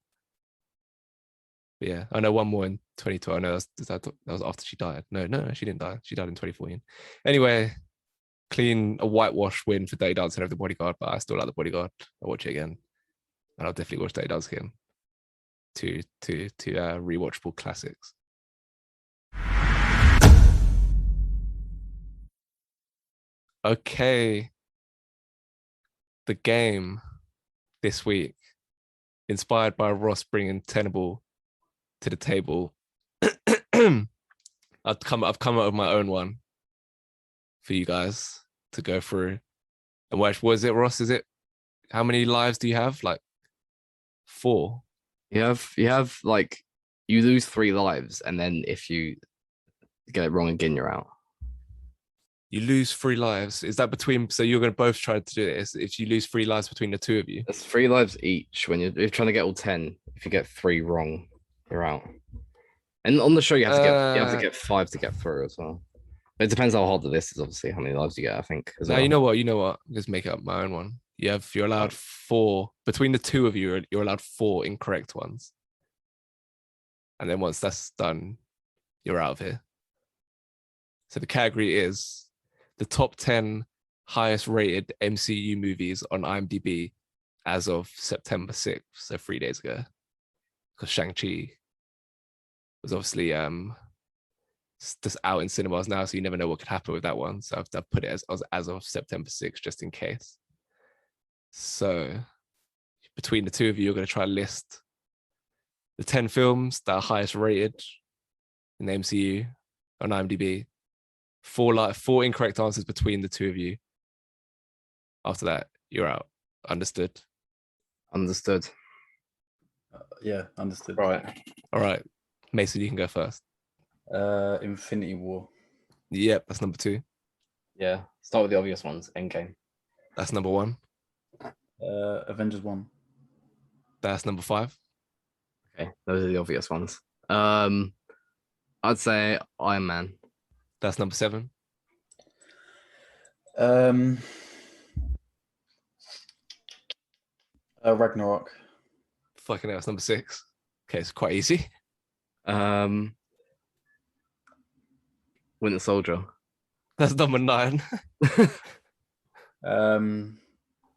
But yeah, I know one more in 2012. I know that was after she died. No, she didn't die. She died in 2014. Anyway, a whitewash win for Dirty Dancing over The Bodyguard, but I still like The Bodyguard. I'll watch it again, and I'll definitely watch Dirty Dancing again. Two rewatchable classics. Okay, the game this week, inspired by Ross bringing Tenable to the table, I've come up with my own one for you guys to go through. And what was it, Ross? Is it how many lives do you have? Like 4. You have like you lose 3 lives, and then if you get it wrong again, you're out. You lose 3 lives. Is that between? So you're going to both try to do this. If you lose 3 lives between the two of you, There's 3 lives each when you're trying to get all 10. If you get 3 wrong, you're out. And on the show, you have to get 5 to get through as well. It depends how hard this is, obviously, how many lives you get, I think. now you know what. Just make up my own one. You're allowed 4 between the two of you. You're allowed 4 incorrect ones, and then once that's done, you're out of here. So the category is the top 10 highest rated MCU movies on IMDb as of September 6th, so 3 days ago. Because Shang-Chi was obviously just out in cinemas now, so you never know what could happen with that one. So I've put it as of September 6th, just in case. So between the two of you, you're going to try to list the 10 films that are highest rated in the MCU on IMDb. 4 incorrect answers between the two of you. After that, you're out. Understood? Understood. Yeah, understood. Right. All right. Mason, you can go first. Infinity War. Yep, that's number 2. Yeah. Start with the obvious ones. Endgame. That's number 1. Avengers 1. That's number 5. Okay, those are the obvious ones. I'd say Iron Man. That's number 7. Ragnarok. Fucking hell, that's number 6. Okay, it's quite easy. Winter Soldier. That's number 9.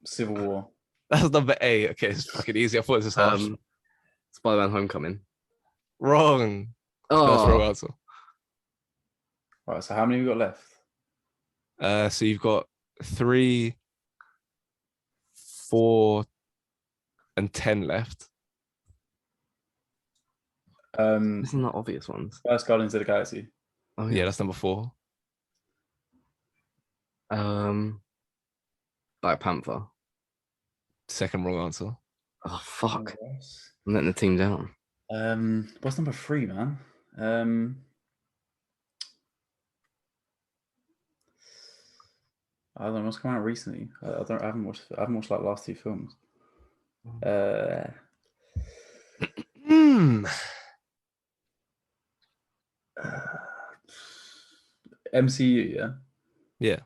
Civil War. That's number 8. Okay, it's fucking easy. I thought this was hard. Spider-Man Homecoming. Wrong. That's the wrong Oh, answer. Right, so how many we got left? So you've got 3, 4, and 10 left. isn't that obvious ones? First Guardians of the Galaxy. Oh Yeah, that's number 4. Black Panther. Second wrong answer. Oh fuck! I'm letting the team down. What's number 3, man? I don't know what's come out recently. I haven't watched like last 2 films. MCU, yeah. Yeah.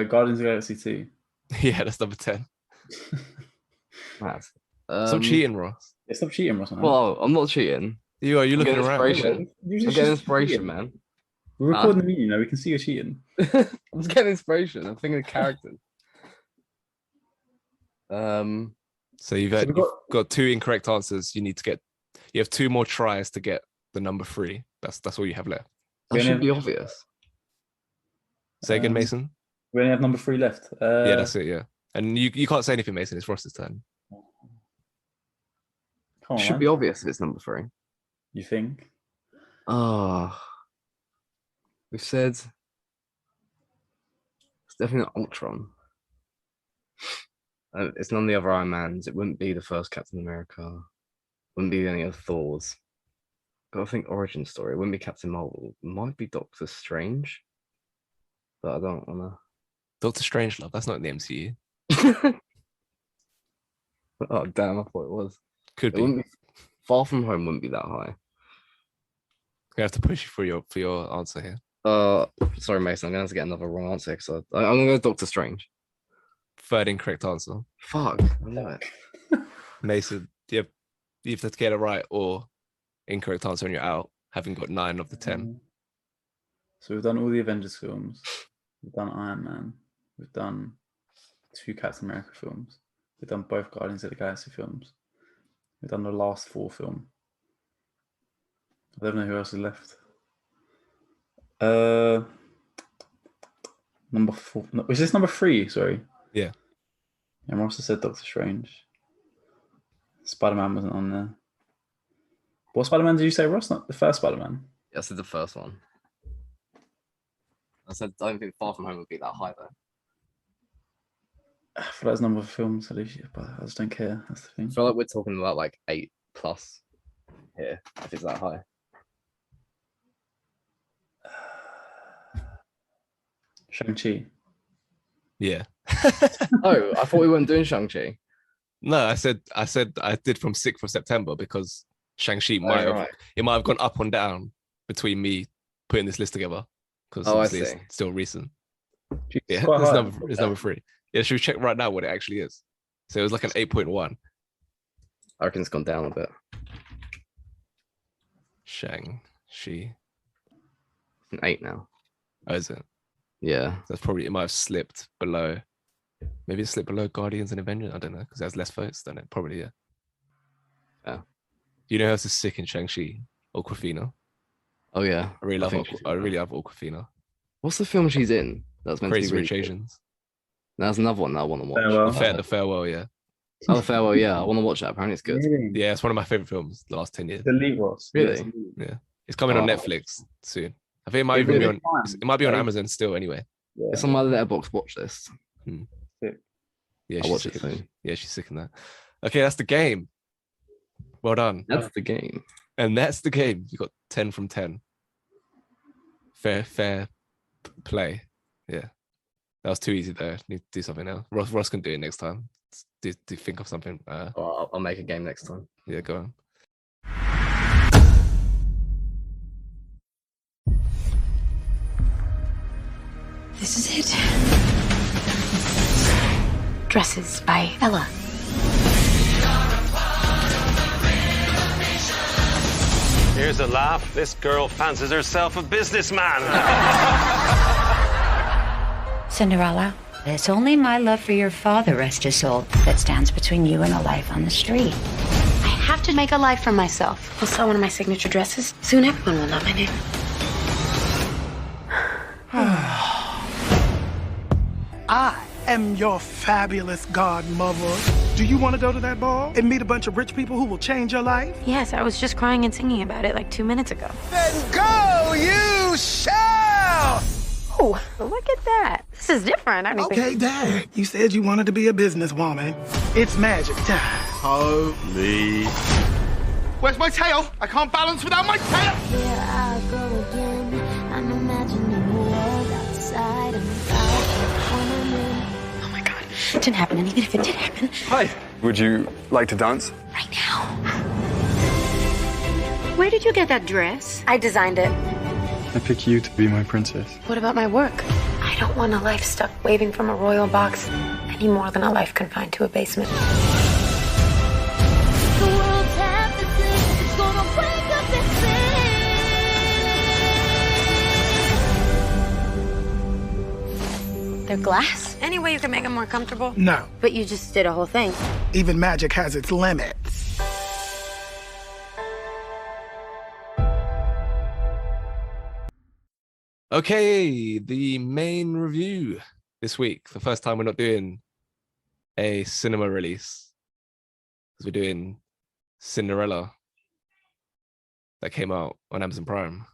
Guardians of the Galaxy 2. Yeah, that's number 10. Mad. Stop cheating, Ross. Yeah, stop cheating, Ross. Man. Well, I'm not cheating. You are. You're I'm looking getting around. inspiration. I'm getting inspiration, man. We're recording the meeting, you know. We can see you cheating. I'm just getting inspiration. I'm thinking of characters. So you've got 2 incorrect answers. You have 2 more tries to get the number 3. That's all you have left. That should be obvious. Say again, Mason. We only have number 3 left. Yeah, that's it. Yeah, and you can't say anything, Mason. It's Ross's turn. Come on, Should man. be obvious if it's number 3. You think? Oh, we've said it's definitely not Ultron. It's none of the other Iron Mans. It wouldn't be the first Captain America. Wouldn't be any of Thor's. Gotta think origin story. It wouldn't be Captain Marvel. It might be Doctor Strange, but I don't wanna. Doctor Strangelove. That's not in the MCU. Oh damn! I thought it was. Could It be. wouldn't be. Far From Home wouldn't be that high. I have to push you for your answer here. Sorry, Mason. I'm gonna have to get another wrong answer because I'm gonna go Doctor Strange. Third incorrect answer. Fuck! I know it. Mason, you have to get it right or incorrect answer and you're out, having got 9 of the 10. So we've done all the Avengers films. We've done Iron Man. We've done 2 Captain America films. We've done both Guardians of the Galaxy films. We've done the last 4 film. I don't know who else is left. Number 4. No, is this number 3? Sorry. Yeah. And Ross said Doctor Strange. Spider-Man wasn't on there. What Spider-Man did you say, Ross? Not the first Spider-Man. That's the first one. I said I don't think Far From Home would be that high though. I feel like there's a number of films, Alicia, but I just don't care. That's the I thing. feel like we're talking about like 8+ here, if it's that high. Shang-Chi. Yeah. Oh, I thought we weren't doing Shang-Chi. No, I said I did from 6th of September because Shang-Chi might have gone up and down between me putting this list together because obviously it's still recent. Yeah, it's number 3. Yeah, should we check right now what it actually is? So it was like an 8.1. I reckon it's gone down a bit. Shang-Chi. An 8 now. Oh, is it? Yeah. That's probably, it might have slipped below. Maybe it slipped below Guardians and Avengers. I don't know, because it has less votes, don't it? Probably, yeah. Yeah. You know who else is sick in Shang-Chi? Awkwafina. Oh yeah. I really love Awkwafina. What's the film she's in? That's meant Crazy to be Rich Asians. There's another one that I want to watch. Farewell. The Farewell, yeah. Oh, The Farewell, yeah. I want to watch that. Apparently it's good. Really? Yeah, it's one of my favorite films the last 10 years. The Elite Ross. Really? Yeah. It's coming on Netflix soon. I think it might even be on it might be on Amazon still anyway. Yeah. It's on my Letterboxd watch list. Yeah, I'll watch sick it soon. Yeah, she's sick in that. Okay, that's the game. Well done. That's the game. And that's the game. You got 10 from 10. Fair play. Yeah. That was too easy though. Need to do something now. Ross can do it next time. Do think of something. I'll make a game next time. Yeah, go on. This is it. Dresses by Ella. Here's a laugh. This girl fancies herself a businessman. Cinderella. It's only my love for your father, rest his soul, that stands between you and a life on the street. I have to make a life for myself. I'll sell one of my signature dresses. Soon everyone will know my name. I am your fabulous godmother. Do you want to go to that ball and meet a bunch of rich people who will change your life? Yes, I was just crying and singing about it like 2 minutes ago. Then go, you shall! Oh, look at that. This is different. Okay, Dad. You said you wanted to be a businesswoman. It's magic time. Holy. Where's my tail? I can't balance without my tail! Here I go again. I'm imagining a world outside and Oh my God. It didn't happen. And even if it did happen, Hi. Would you like to dance? right now. Where did you get that dress? I designed it. I pick you to be my princess. What about my work? I don't want a life stuck waving from a royal box any more than a life confined to a basement. the world's half asleep. It's gonna wake up and sing. They're glass. Any way you can make them more comfortable? No. But you just did a whole thing. Even magic has its limits. Okay, the main review this week. The first time we're not doing a cinema release because we're doing Cinderella that came out on Amazon Prime.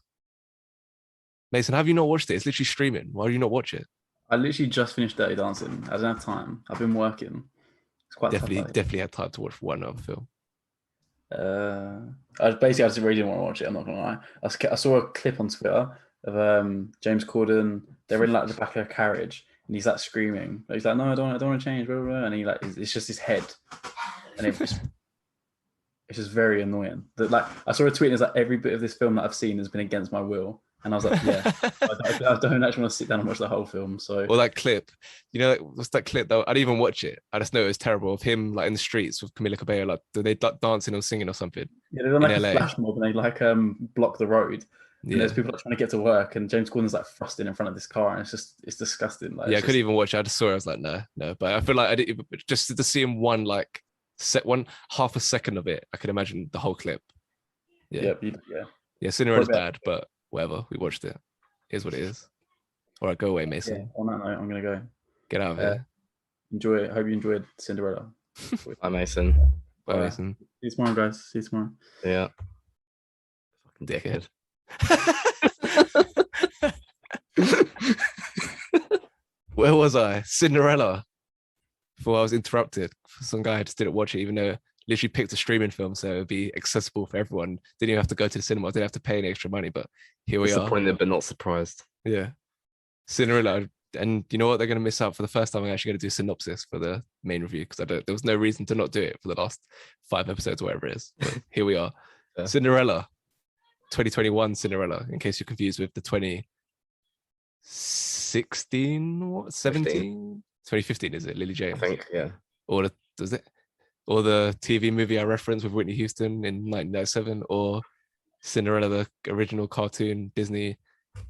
Mason, have you not watched it? It's literally streaming. Why do you not watch it? I literally just finished Dirty Dancing. I don't have time. I've been working. It's quite Definitely had time to watch one other film. I just really didn't want to watch it. I'm not gonna lie. I saw a clip on Twitter of James Corden. They're in like the back of a carriage, and he's like screaming. He's like, "No, I don't want to change." Blah, blah, blah. And he like, it's just his head, and it's just very annoying. That like, I saw a tweet and it's like every bit of this film that I've seen has been against my will, and I was like, yeah, I don't actually want to sit down and watch the whole film. So, Well, that clip, you know, what's that clip though? I didn't even watch it. I just know it was terrible of him like in the streets with Camila Cabello, like they dancing or singing or something. yeah, they're like in a LA. flash mob, and they like block the road. And Yeah, there's people like trying to get to work, and James Corden's like thrusting in front of this car, and it's disgusting. Like, yeah, I it's couldn't even watch it. I just saw it. I was like, no. But I feel like I did just to see him one half a second of it. I could imagine the whole clip. Yeah, yeah. Cinderella's What about- bad, but whatever. We watched it. Here's what it is. All right, go away, Mason. Yeah. On that note, I'm gonna go. Get out of here. Enjoy it. Hope you enjoyed Cinderella. Hi, Mason. Bye, Mason. See you tomorrow, guys. See you tomorrow. Yeah. Fucking dickhead. Dickhead. Where was I? Cinderella. Before I was interrupted. Some guy just didn't watch it, even though literally picked a streaming film so it would be accessible for everyone. Didn't even have to go to the cinema. Didn't have to pay any extra money. But here we are. Disappointed but not surprised. Yeah. Cinderella. And you know what? They're going to miss out for the first time. I'm actually going to do a synopsis for the main review because there was no reason to not do it for the last 5 episodes, whatever it is. But here we are. Yeah. Cinderella. 2021 Cinderella, in case you're confused with the 2016, what, 17? 2015, is it? Lily James. I think, yeah. Or or the TV movie I referenced with Whitney Houston in 1997, or Cinderella, the original cartoon Disney,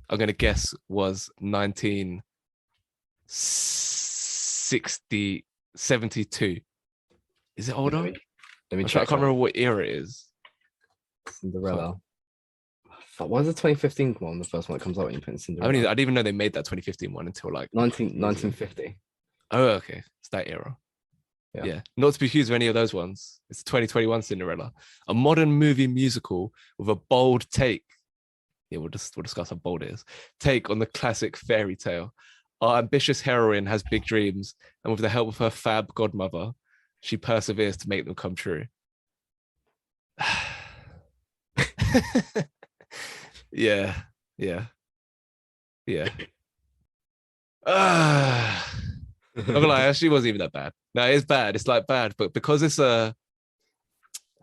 I'm going to guess was 1972. Is it older? Let me I check. can't remember what era it is. Cinderella. Fuck, why is the 2015 one the first one that comes out when you put in Cinderella? I didn't even know they made that 2015 one until like 1950. Oh, okay. It's that era. Yeah. Not to be confused with any of those ones. It's 2021 Cinderella, a modern movie musical with a bold take. Yeah, we'll discuss how bold it is. Take on the classic fairy tale. Our ambitious heroine has big dreams, and with the help of her fab godmother, she perseveres to make them come true. Yeah. Not gonna lie, actually wasn't even that bad. No, it's bad. It's like bad, but because it's have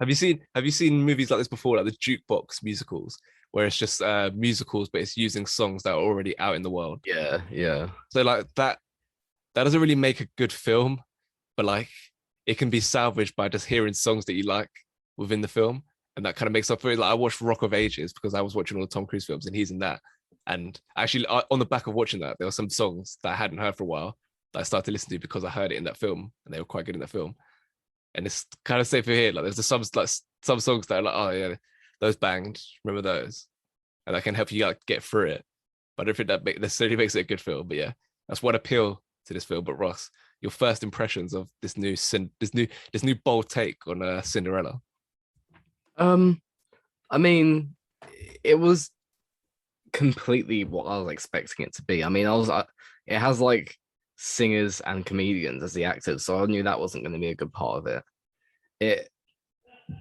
you seen movies like this before, like the jukebox musicals, where it's just musicals, but it's using songs that are already out in the world? Yeah. So like that doesn't really make a good film, but like it can be salvaged by just hearing songs that you like within the film, and that kind of makes up for it. Like I watched Rock of Ages because I was watching all the Tom Cruise films, and he's in that. And actually, on the back of watching that, there were some songs that I hadn't heard for a while that I started to listen to because I heard it in that film, and they were quite good in that film. And it's kind of safe for here. Like there's some songs that are like, oh yeah, those banged. Remember those, and that can help you like get through it. But I don't think that necessarily makes it a good film. But yeah, that's one appeal to this film. But Ross, your first impressions of this new bold take on Cinderella? I mean, it was completely what I was expecting it to be. I mean, it has like singers and comedians as the actors, so I knew that wasn't going to be a good part of it.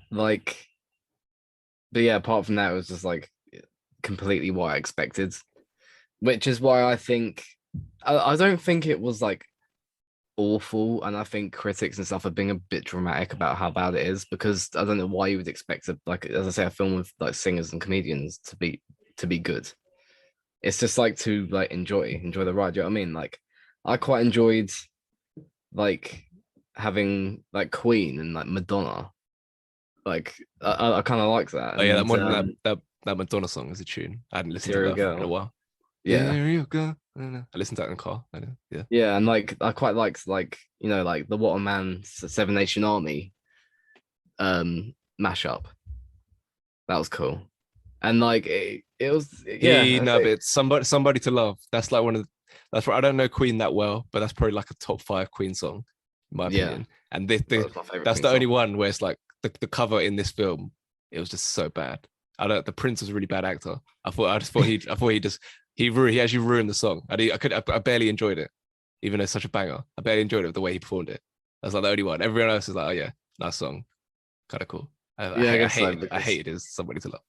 But yeah, apart from that, it was just like completely what I expected, which is why I think I don't think it was like awful, and I think critics and stuff are being a bit dramatic about how bad it is, because I don't know why you would expect as I say, a film with like singers and comedians to be good. It's just like to like enjoy the ride. Do you know what I mean? Like I quite enjoyed like having like Queen and like Madonna. Like I kind of like that. Oh yeah, that Madonna song is a tune. I hadn't listened to that for a while. Yeah. There you go. I listened to that in the car. I know. Yeah. Yeah, and like I quite liked like like the What a Man Seven Nation Army mashup. That was cool. And like it was it's somebody to love. That's like that's where I don't know Queen that well, but that's probably like a top 5 Queen song in my opinion. And that's the only one where it's like the cover in this film, it was just so bad. The Prince was a really bad actor. I thought he actually ruined the song. I barely enjoyed it, even though it's such a banger. I barely enjoyed it the way he performed it. That's like the only one. Everyone else is like, oh yeah, nice song, kind of cool. I hated his Somebody to Love.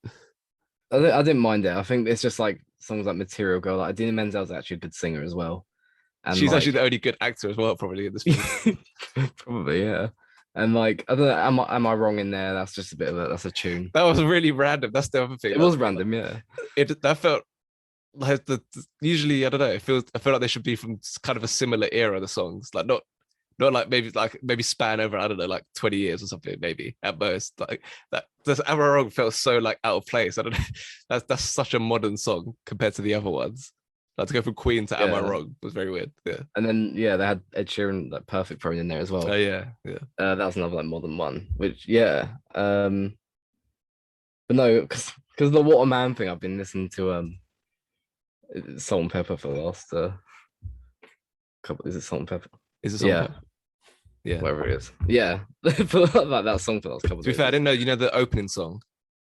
I didn't mind it. I think it's just like songs like Material Girl. Like Idina Menzel's actually a good singer as well. And she's actually the only good actor as well, probably in this film. Probably, yeah. And like I don't know, am I wrong in there? That's just that's a tune. That was really random. That's the other thing. It was random, yeah. That felt like usually I don't know. I feel like they should be from kind of a similar era. The songs, like not like maybe span over, I don't know, like 20 years or something, maybe at most. Like that. Am I Wrong felt so like out of place. I don't know. That's such a modern song compared to the other ones. Like to go from Queen to Am I Wrong was very weird. Yeah. And then they had Ed Sheeran like Perfect thrown in there as well. Oh yeah. That was another like modern one, which but no, because the What a Man thing, I've been listening to Salt and Pepper for the last couple. Is it Salt and Pepper? Is it Salt and Pepper? Yeah, whatever it is. Yeah, for like that song for the last couple. To be fair, I didn't know. You know the opening song.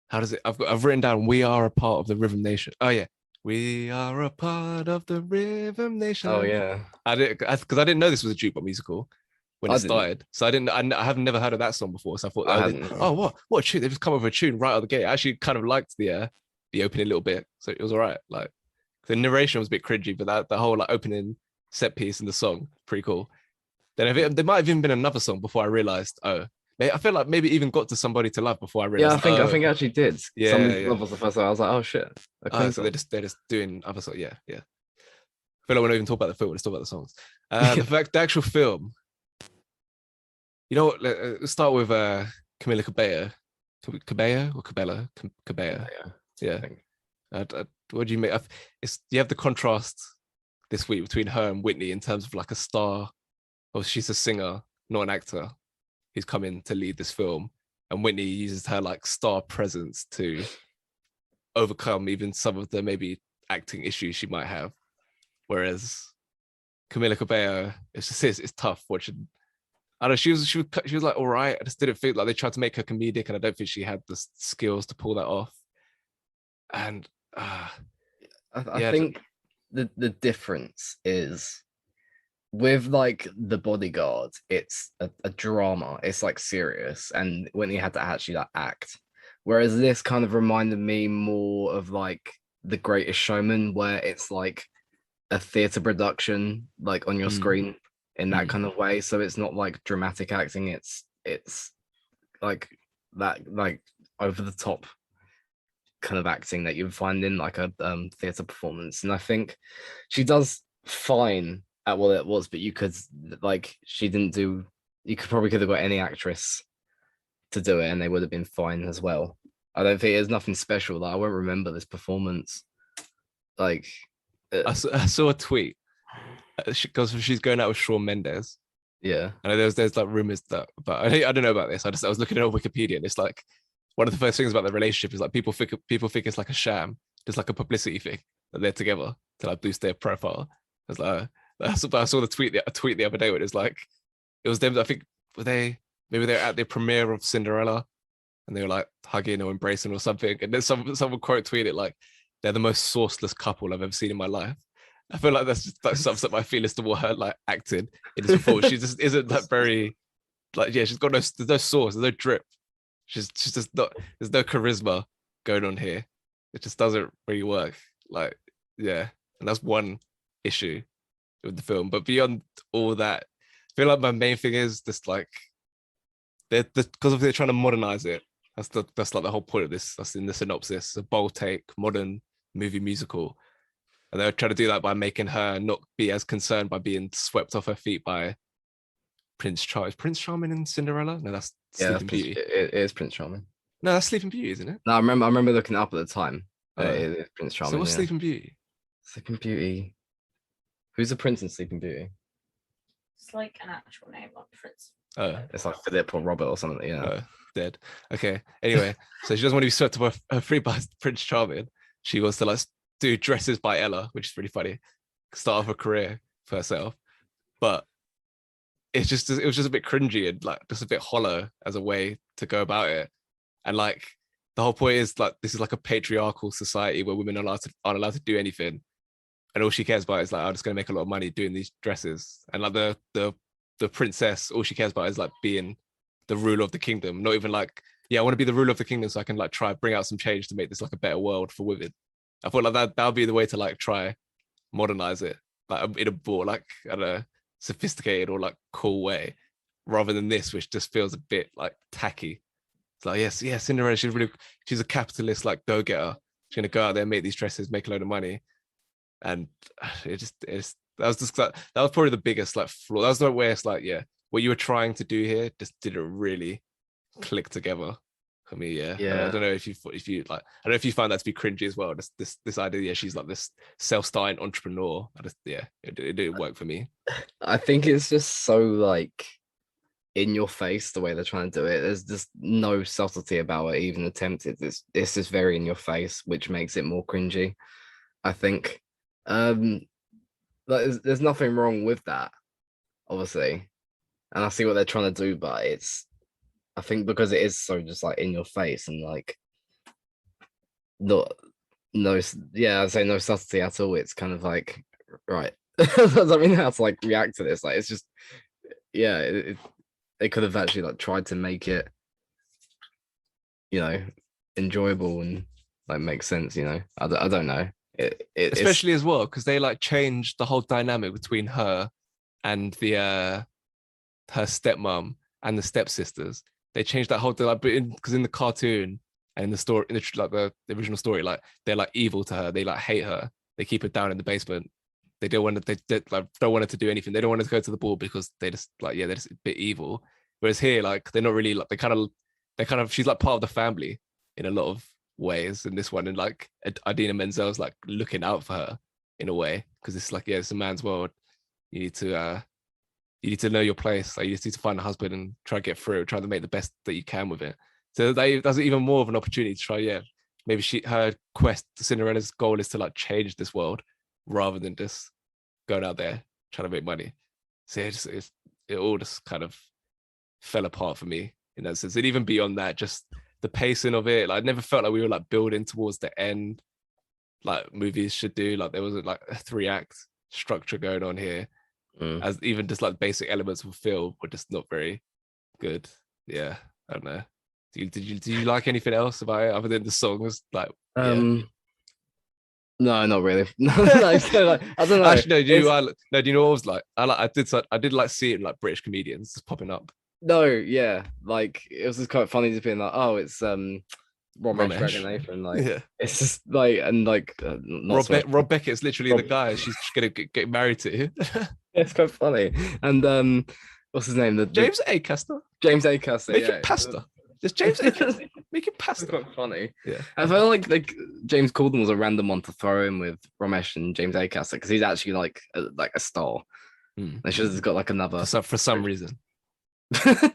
How does it? I've written down. We are a part of the Rhythm Nation. Oh yeah, We are a part of the Rhythm Nation. Oh yeah, because I didn't know this was a jukebox musical when I it didn't. started. So I have never heard of that song before. So I thought, I oh, hadn't. what a tune! They just come up with a tune right out of the gate. I actually kind of liked the opening a little bit, so it was all right. Like the narration was a bit cringy, but that the whole like opening set piece in the song, pretty cool. Then there might have even been another song before I realized, oh, I feel like maybe it even got to Somebody to Love before I Yeah, realized. I think it actually did. Yeah, Somebody yeah. Love was the first one. I was like, oh shit. A clean So song. they're just doing other songs. Yeah, yeah. I feel like we're not even talking about the film, we're just talking about the songs. The actual film. You know what? Let's start with Camila Cabello. Cabello or Cabella? Cabello. Yeah. What do you make? You have the contrast this week between her and Whitney in terms of like a star. Or she's a singer, not an actor, who's come in to lead this film. And Whitney uses her like star presence to overcome even some of the maybe acting issues she might have. Whereas Camila Cabello, it's tough watching. I don't know, she was like all right. I just didn't feel like they tried to make her comedic, and I don't think she had the skills to pull that off. And I think the difference is with like the Bodyguard, it's a drama. It's like serious, and Whitney had to actually like act. Whereas this kind of reminded me more of like The Greatest Showman, where it's like a theater production, like on your screen in that kind of way. So it's not like dramatic acting. It's like that, like over the top kind of acting that you find in like a theater performance. And I think she does fine at what it was, but you could like she didn't do. You could have got any actress to do it, and they would have been fine as well. I don't think there's nothing special. Like I won't remember this performance. Like I saw a tweet because she's going out with Shawn Mendes. Yeah, and there's like rumors that, but I don't know about this. I was looking at Wikipedia, and it's like one of the first things about the relationship is like people think it's like a sham, just like a publicity thing that they're together to like boost their profile. I was like, I saw a tweet the other day where it was them. I think maybe they're at the premiere of Cinderella, and they were like hugging or embracing or something. And then someone quote tweeted like, they're the most sourceless couple I've ever seen in my life. I feel like that's just like sums up my feelings toward her like acting in this performance. She just isn't that very like, yeah, she's got there's no source, there's no drip. She's just not, there's no charisma going on here. It just doesn't really work. Like, yeah. And that's one issue with the film. But beyond all that, I feel like my main thing is just like because they're trying to modernize it. That's like the whole point of this. That's in the synopsis. A bold take, modern movie musical. And they're trying to do that by making her not be as concerned by being swept off her feet by Prince Charming. Is Prince Charming in Cinderella? No, that's Sleeping Beauty. It is Prince Charming. No, that's Sleeping Beauty, isn't it? No, I remember looking it up at the time. It is Prince Charming. So what's Sleeping Beauty? Sleeping Beauty. Who's the prince in Sleeping Beauty? It's like an actual name, like Prince. It's like Philip or Robert or something. Yeah. Dead. Okay. Anyway, so she doesn't want to be swept off her feet by Prince Charming. She wants to like do Dresses by Ella, which is really funny. Start off a career for herself, but it was just a bit cringy and like just a bit hollow as a way to go about it. And like the whole point is like this is like a patriarchal society where women aren't allowed to do anything, and all she cares about is like, I'm just gonna make a lot of money doing these dresses. And like the princess, all she cares about is like being the ruler of the kingdom. Not even like, yeah, I want to be the ruler of the kingdom so I can like try bring out some change to make this like a better world for women. I thought like that would be the way to like try modernize it, like in a more like, I don't know, sophisticated or like cool way, rather than this, which just feels a bit like tacky. It's like, yes, Cinderella, she's a capitalist, like go-getter. She's gonna go out there and make these dresses, make a load of money. And that was probably the biggest like flaw. That was the way it's like, yeah, what you were trying to do here just didn't really click together for me. Yeah. I don't know if you like, I don't know if you found that to be cringy as well. This idea, yeah, she's like this self-starring entrepreneur. It didn't work for me. I think it's just so like in your face the way they're trying to do it. There's just no subtlety about it, even attempted. It's just very in your face, which makes it more cringy, I think. Like there's nothing wrong with that, obviously, and I see what they're trying to do, but I think because it is so just like in your face and like not yeah, I'd say no subtlety at all. It's kind of like, right. I don't really know how to like react to this. Like, it's just, yeah, they could have actually like tried to make it, enjoyable and like make sense. I don't know. Especially as well because they like changed the whole dynamic between her and the her stepmom and the stepsisters. They changed that whole like, because in the cartoon and in the story, in the original story, like they're like evil to her. They like hate her. They keep her down in the basement. They don't want to. They like don't want her to do anything. They don't want her to go to the ball because they just like they're just a bit evil. Whereas here, like they're not really like they kind of she's like part of the family in a lot of ways in this one, and like Idina Menzel's like looking out for her in a way because it's like it's a man's world. You need to know your place. Like you just need to find a husband and try to get through, try to make the best that you can with it. So that's even more of an opportunity to try. Maybe her quest, Cinderella's goal is to like change this world rather than just going out there trying to make money. So it all just kind of fell apart for me in that sense. And even beyond that, just the pacing of it, like I never felt like we were like building towards the end like movies should do. Like there was like a 3-act structure going on here, as even just like basic elements of film were just not very good. Yeah, I don't know. Did you like anything else about it other than the songs? Like, no, not really. No, so, like, I don't know. Actually, no. Do you know what I was like? I did like see it in like British comedians just popping up. No, yeah, like it was just quite funny to being like, oh, it's Ramesh Dragon Nathan, like it's just like and like Rob Beckett's literally the guy she's gonna get married to. It's quite funny. And what's his name? James Acaster. James Acaster. Making pasta. Just James Acaster making pasta. Quite funny. Yeah. I felt like James Corden was a random one to throw in with Ramesh and James Acaster because he's actually like a star. They should have got like another for some reason. I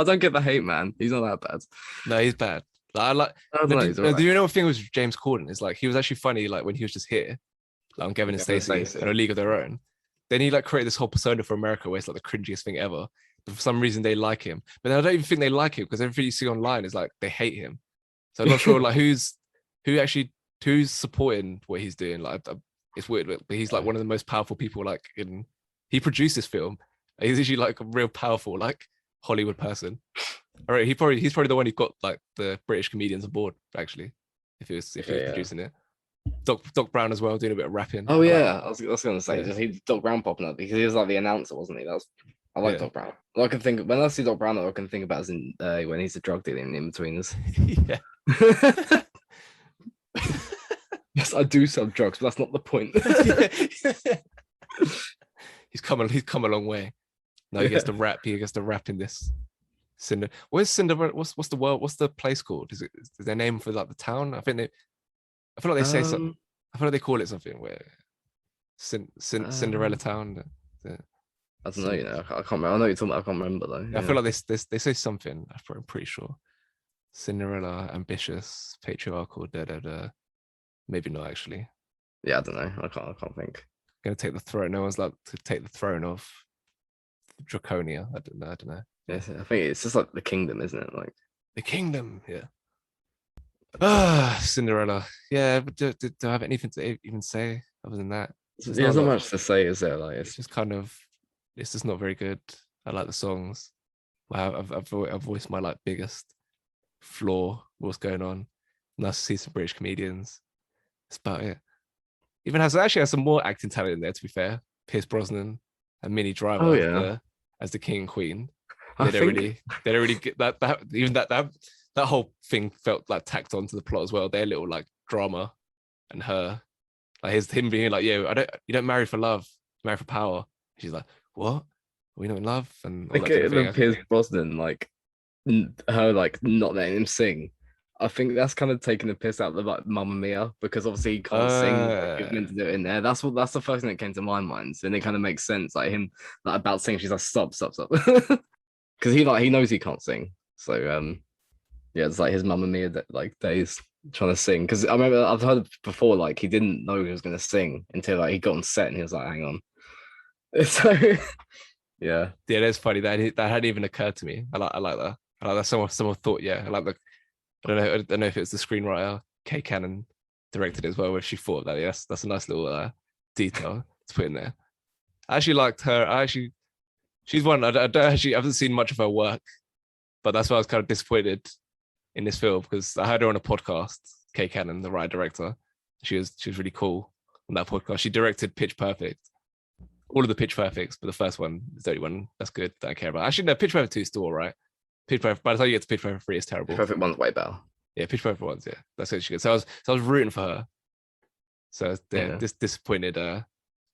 don't get the hate, man. He's not that bad. No, he's bad. Like, do you know what thing was James Corden? Is like he was actually funny like when he was just here, like on Kevin and Stacey and A League of Their Own. Then he like created this whole persona for America where it's like the cringiest thing ever. But for some reason they like him. But I don't even think they like him because everything you see online is like they hate him. So I'm not sure like who's supporting what he's doing. Like it's weird, but he's like one of the most powerful people. Like he produced this film. He's actually like a real powerful like Hollywood person. All right, he's probably the one who got like the British comedians aboard actually. If he was producing it. Doc Brown as well, doing a bit of rapping. Oh yeah, I was going to say he's Doc Brown popping up because he was like the announcer, wasn't he? I like Doc Brown. I can think when I see Doc Brown, I can think about as in when he's a drug dealing in between us. Yeah. Yes, I do sell drugs, but that's not the point. He's come a long way. Now he gets to rap. He gets to rap in this. Where's Cinderella? What's the place called? Is their name for like the town? I feel like they say something. I feel like they call it something where Cinderella Town. I don't know. I can't remember. I know you're talking about. I can't remember though. Yeah. I feel like they say something. I'm pretty sure. Cinderella, ambitious, patriarchal. Maybe not actually. Yeah, I don't know. I can't think. Gonna take the throne. No one's like to take the throne of Draconia. I don't know. Yes, I think it's just like the kingdom, isn't it? Like the kingdom. Yeah. Cinderella. Yeah, but do I have anything to even say other than that? There's not much to say, is there? Like it's just kind of, it's just not very good. I like the songs. I've voiced my like biggest flaw. What's going on? Nice to see some British comedians. That's about it. Even has some more acting talent in there. To be fair, Pierce Brosnan and Minnie Driver as the king and queen. They don't really get that. Even that whole thing felt like tacked onto the plot as well. Their little like drama and her, like him being like, "Yeah, you don't marry for love, you marry for power." She's like, "What? Are we not in love?" And all that Pierce Brosnan, like her, like not letting him sing. I think that's kind of taking the piss out of like Mamma Mia because obviously he can't sing. He's meant to do it in there. That's the first thing that came to my mind. And it kind of makes sense. Like him, like about singing, she's like, stop, because he knows he can't sing. So yeah, it's like his Mamma Mia like days trying to sing. Because I remember I've heard before, like he didn't know he was going to sing until like he got on set and he was like, hang on. So yeah, that's funny. That hadn't even occurred to me. I like that. I like that someone thought, yeah, I like the. I don't know if it was the screenwriter Kay Cannon directed it as well, where she thought of that. Yes, that's a nice little detail to put in there. I actually liked her. She's one I haven't seen much of her work, but that's why I was kind of disappointed in this film, because I heard her on a podcast, Kay Cannon, the writer director. She was really cool on that podcast. She directed Pitch Perfect, all of the Pitch Perfects, but the first one is the only one that's good that I care about. Actually, no, Pitch Perfect 2 is still all right. Pitch Perfect, by the time you get to Pitch Perfect 3, it's terrible. Perfect 1's way better. Yeah, Pitch Perfect 1's, yeah, that's actually good. So I was rooting for her. So yeah, disappointed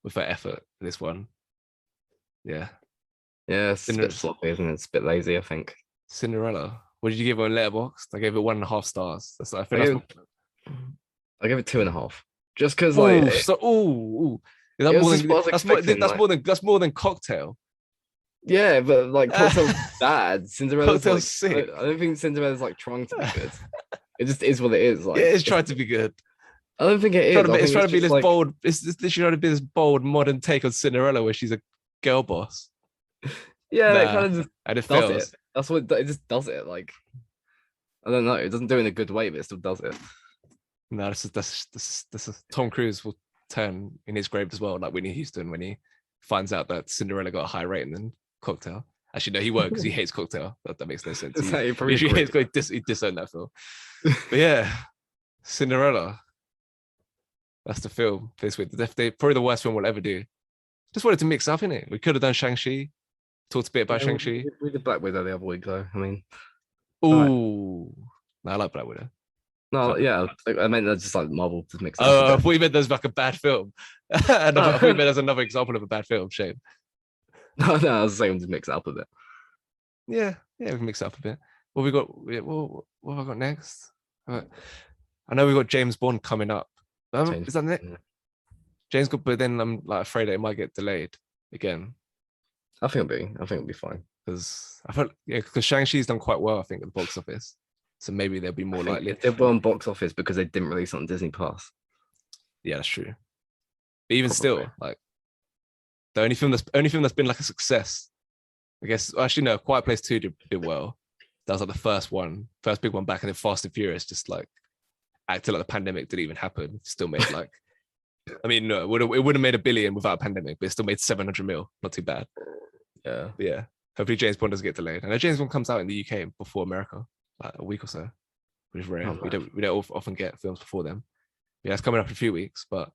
with her effort in this one. Yeah. Yeah, it's a bit sloppy, isn't it? It's a bit lazy, I think. Cinderella. What did you give it on Letterboxd? I gave it 1.5 stars. I gave it 2.5. Just because, Is that that's more than Cocktail. Yeah, but like Cocktail's bad. Cinderella's Cocktail's sick. I don't think Cinderella's like trying to be good. It just is what it is. Like, it is trying to be good. I don't think it is. It's trying to be this bold. It's literally trying to be this bold modern take on Cinderella, where she's a girl boss. Yeah, it kind of just and it does fails. it. That's what it just does it. Like, I don't know. It doesn't do it in a good way, but it still does it. No, that's Tom Cruise will turn in his grave as well, like Whitney Houston, when he finds out that Cinderella got a higher rating than Cocktail. Actually, no, he won't, because he hates Cocktail. That makes no sense. He disowned that film. But yeah, Cinderella. That's the film this week. Probably the worst film we'll ever do. Just wanted to mix up, innit? We could have done Shang-Chi. Talked a bit about Shang-Chi. We did Black Widow the other week, though. I mean, ooh, no, I like Black Widow. No, yeah, I meant that's just like Marvel to mix. Oh, I thought you meant there's like a bad film. I thought you meant there's another example of a bad film. Shame. No, I was saying to mix it up a bit. Yeah, we can mix it up a bit. What we got? What have I got next? I know we got James Bond coming up. Is that it? Yeah. James Bond, but then I'm like afraid that it might get delayed again. I think it'll be fine, because because Shang-Chi's done quite well, I think, at the box office. So maybe they'll be more likely. They were on box office because they didn't release on Disney Plus. Yeah, that's true. But even still, like the only film that's been like a success, I guess. Actually, no, Quiet Place 2 did well. That was like the first big one back, and then Fast and Furious just like acted like the pandemic didn't even happen. Still made like, I mean, no, it would have made $1 billion without a pandemic, but it still made 700 mil. Not too bad. Yeah. But yeah. Hopefully James Bond doesn't get delayed. I know James Bond comes out in the UK before America, like a week or so, which is rare. Oh, we don't often get films before them. Yeah, it's coming up in a few weeks, but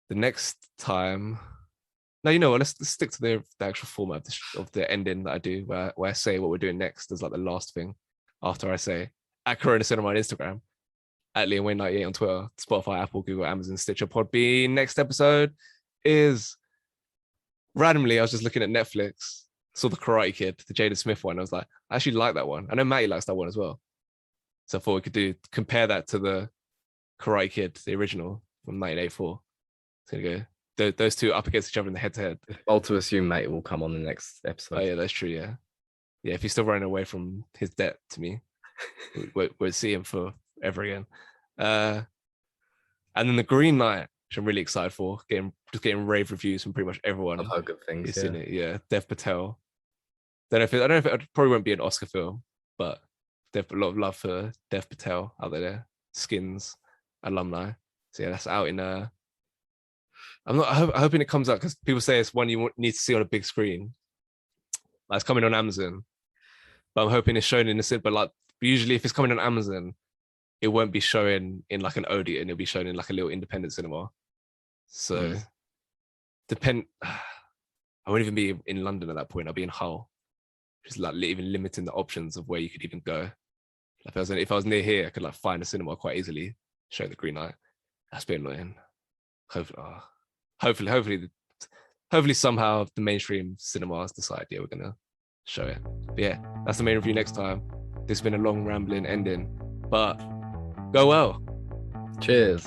the next time. Now, you know what? Let's stick to the actual format of the ending that I do, where I say what we're doing next as like the last thing after I say at Corona Cinema on Instagram, at Liam Wayne 98 on Twitter, Spotify, Apple, Google, Amazon, Stitcher, Podbean. Next episode is randomly. I was just looking at Netflix, saw the Karate Kid, the Jaden Smith one. I was like, I actually like that one. I know Matty likes that one as well. So I thought we could compare that to the Karate Kid, the original from 1984. So we go those two up against each other in the head-to-head. I'll to assume Matty will come on the next episode. Oh yeah, that's true. Yeah, if he's still running away from his debt to me, we'll see him forever again. And then the Green Knight, which I'm really excited for, getting rave reviews from pretty much everyone. I've heard good things. In it. Yeah, Dev Patel. I don't know if it probably won't be an Oscar film, but there's a lot of love for Dev Patel out there. Skins alumni. So yeah, that's out in. I'm hoping it comes out, because people say it's one you need to see on a big screen. Like, it's coming on Amazon, but I'm hoping it's shown in the cinema. But like usually, if it's coming on Amazon, it won't be showing in like an Odeon. It'll be shown in like a little independent cinema. So I won't even be in London at that point. I'll be in Hull, which is like even limiting the options of where you could even go. Like if I was near here, I could like find a cinema quite easily, show the Green Knight. That's been annoying. Hopefully somehow the mainstream cinemas decide, yeah, we're gonna show it. But yeah, that's the main review next time. This has been a long rambling ending, but go well. Cheers.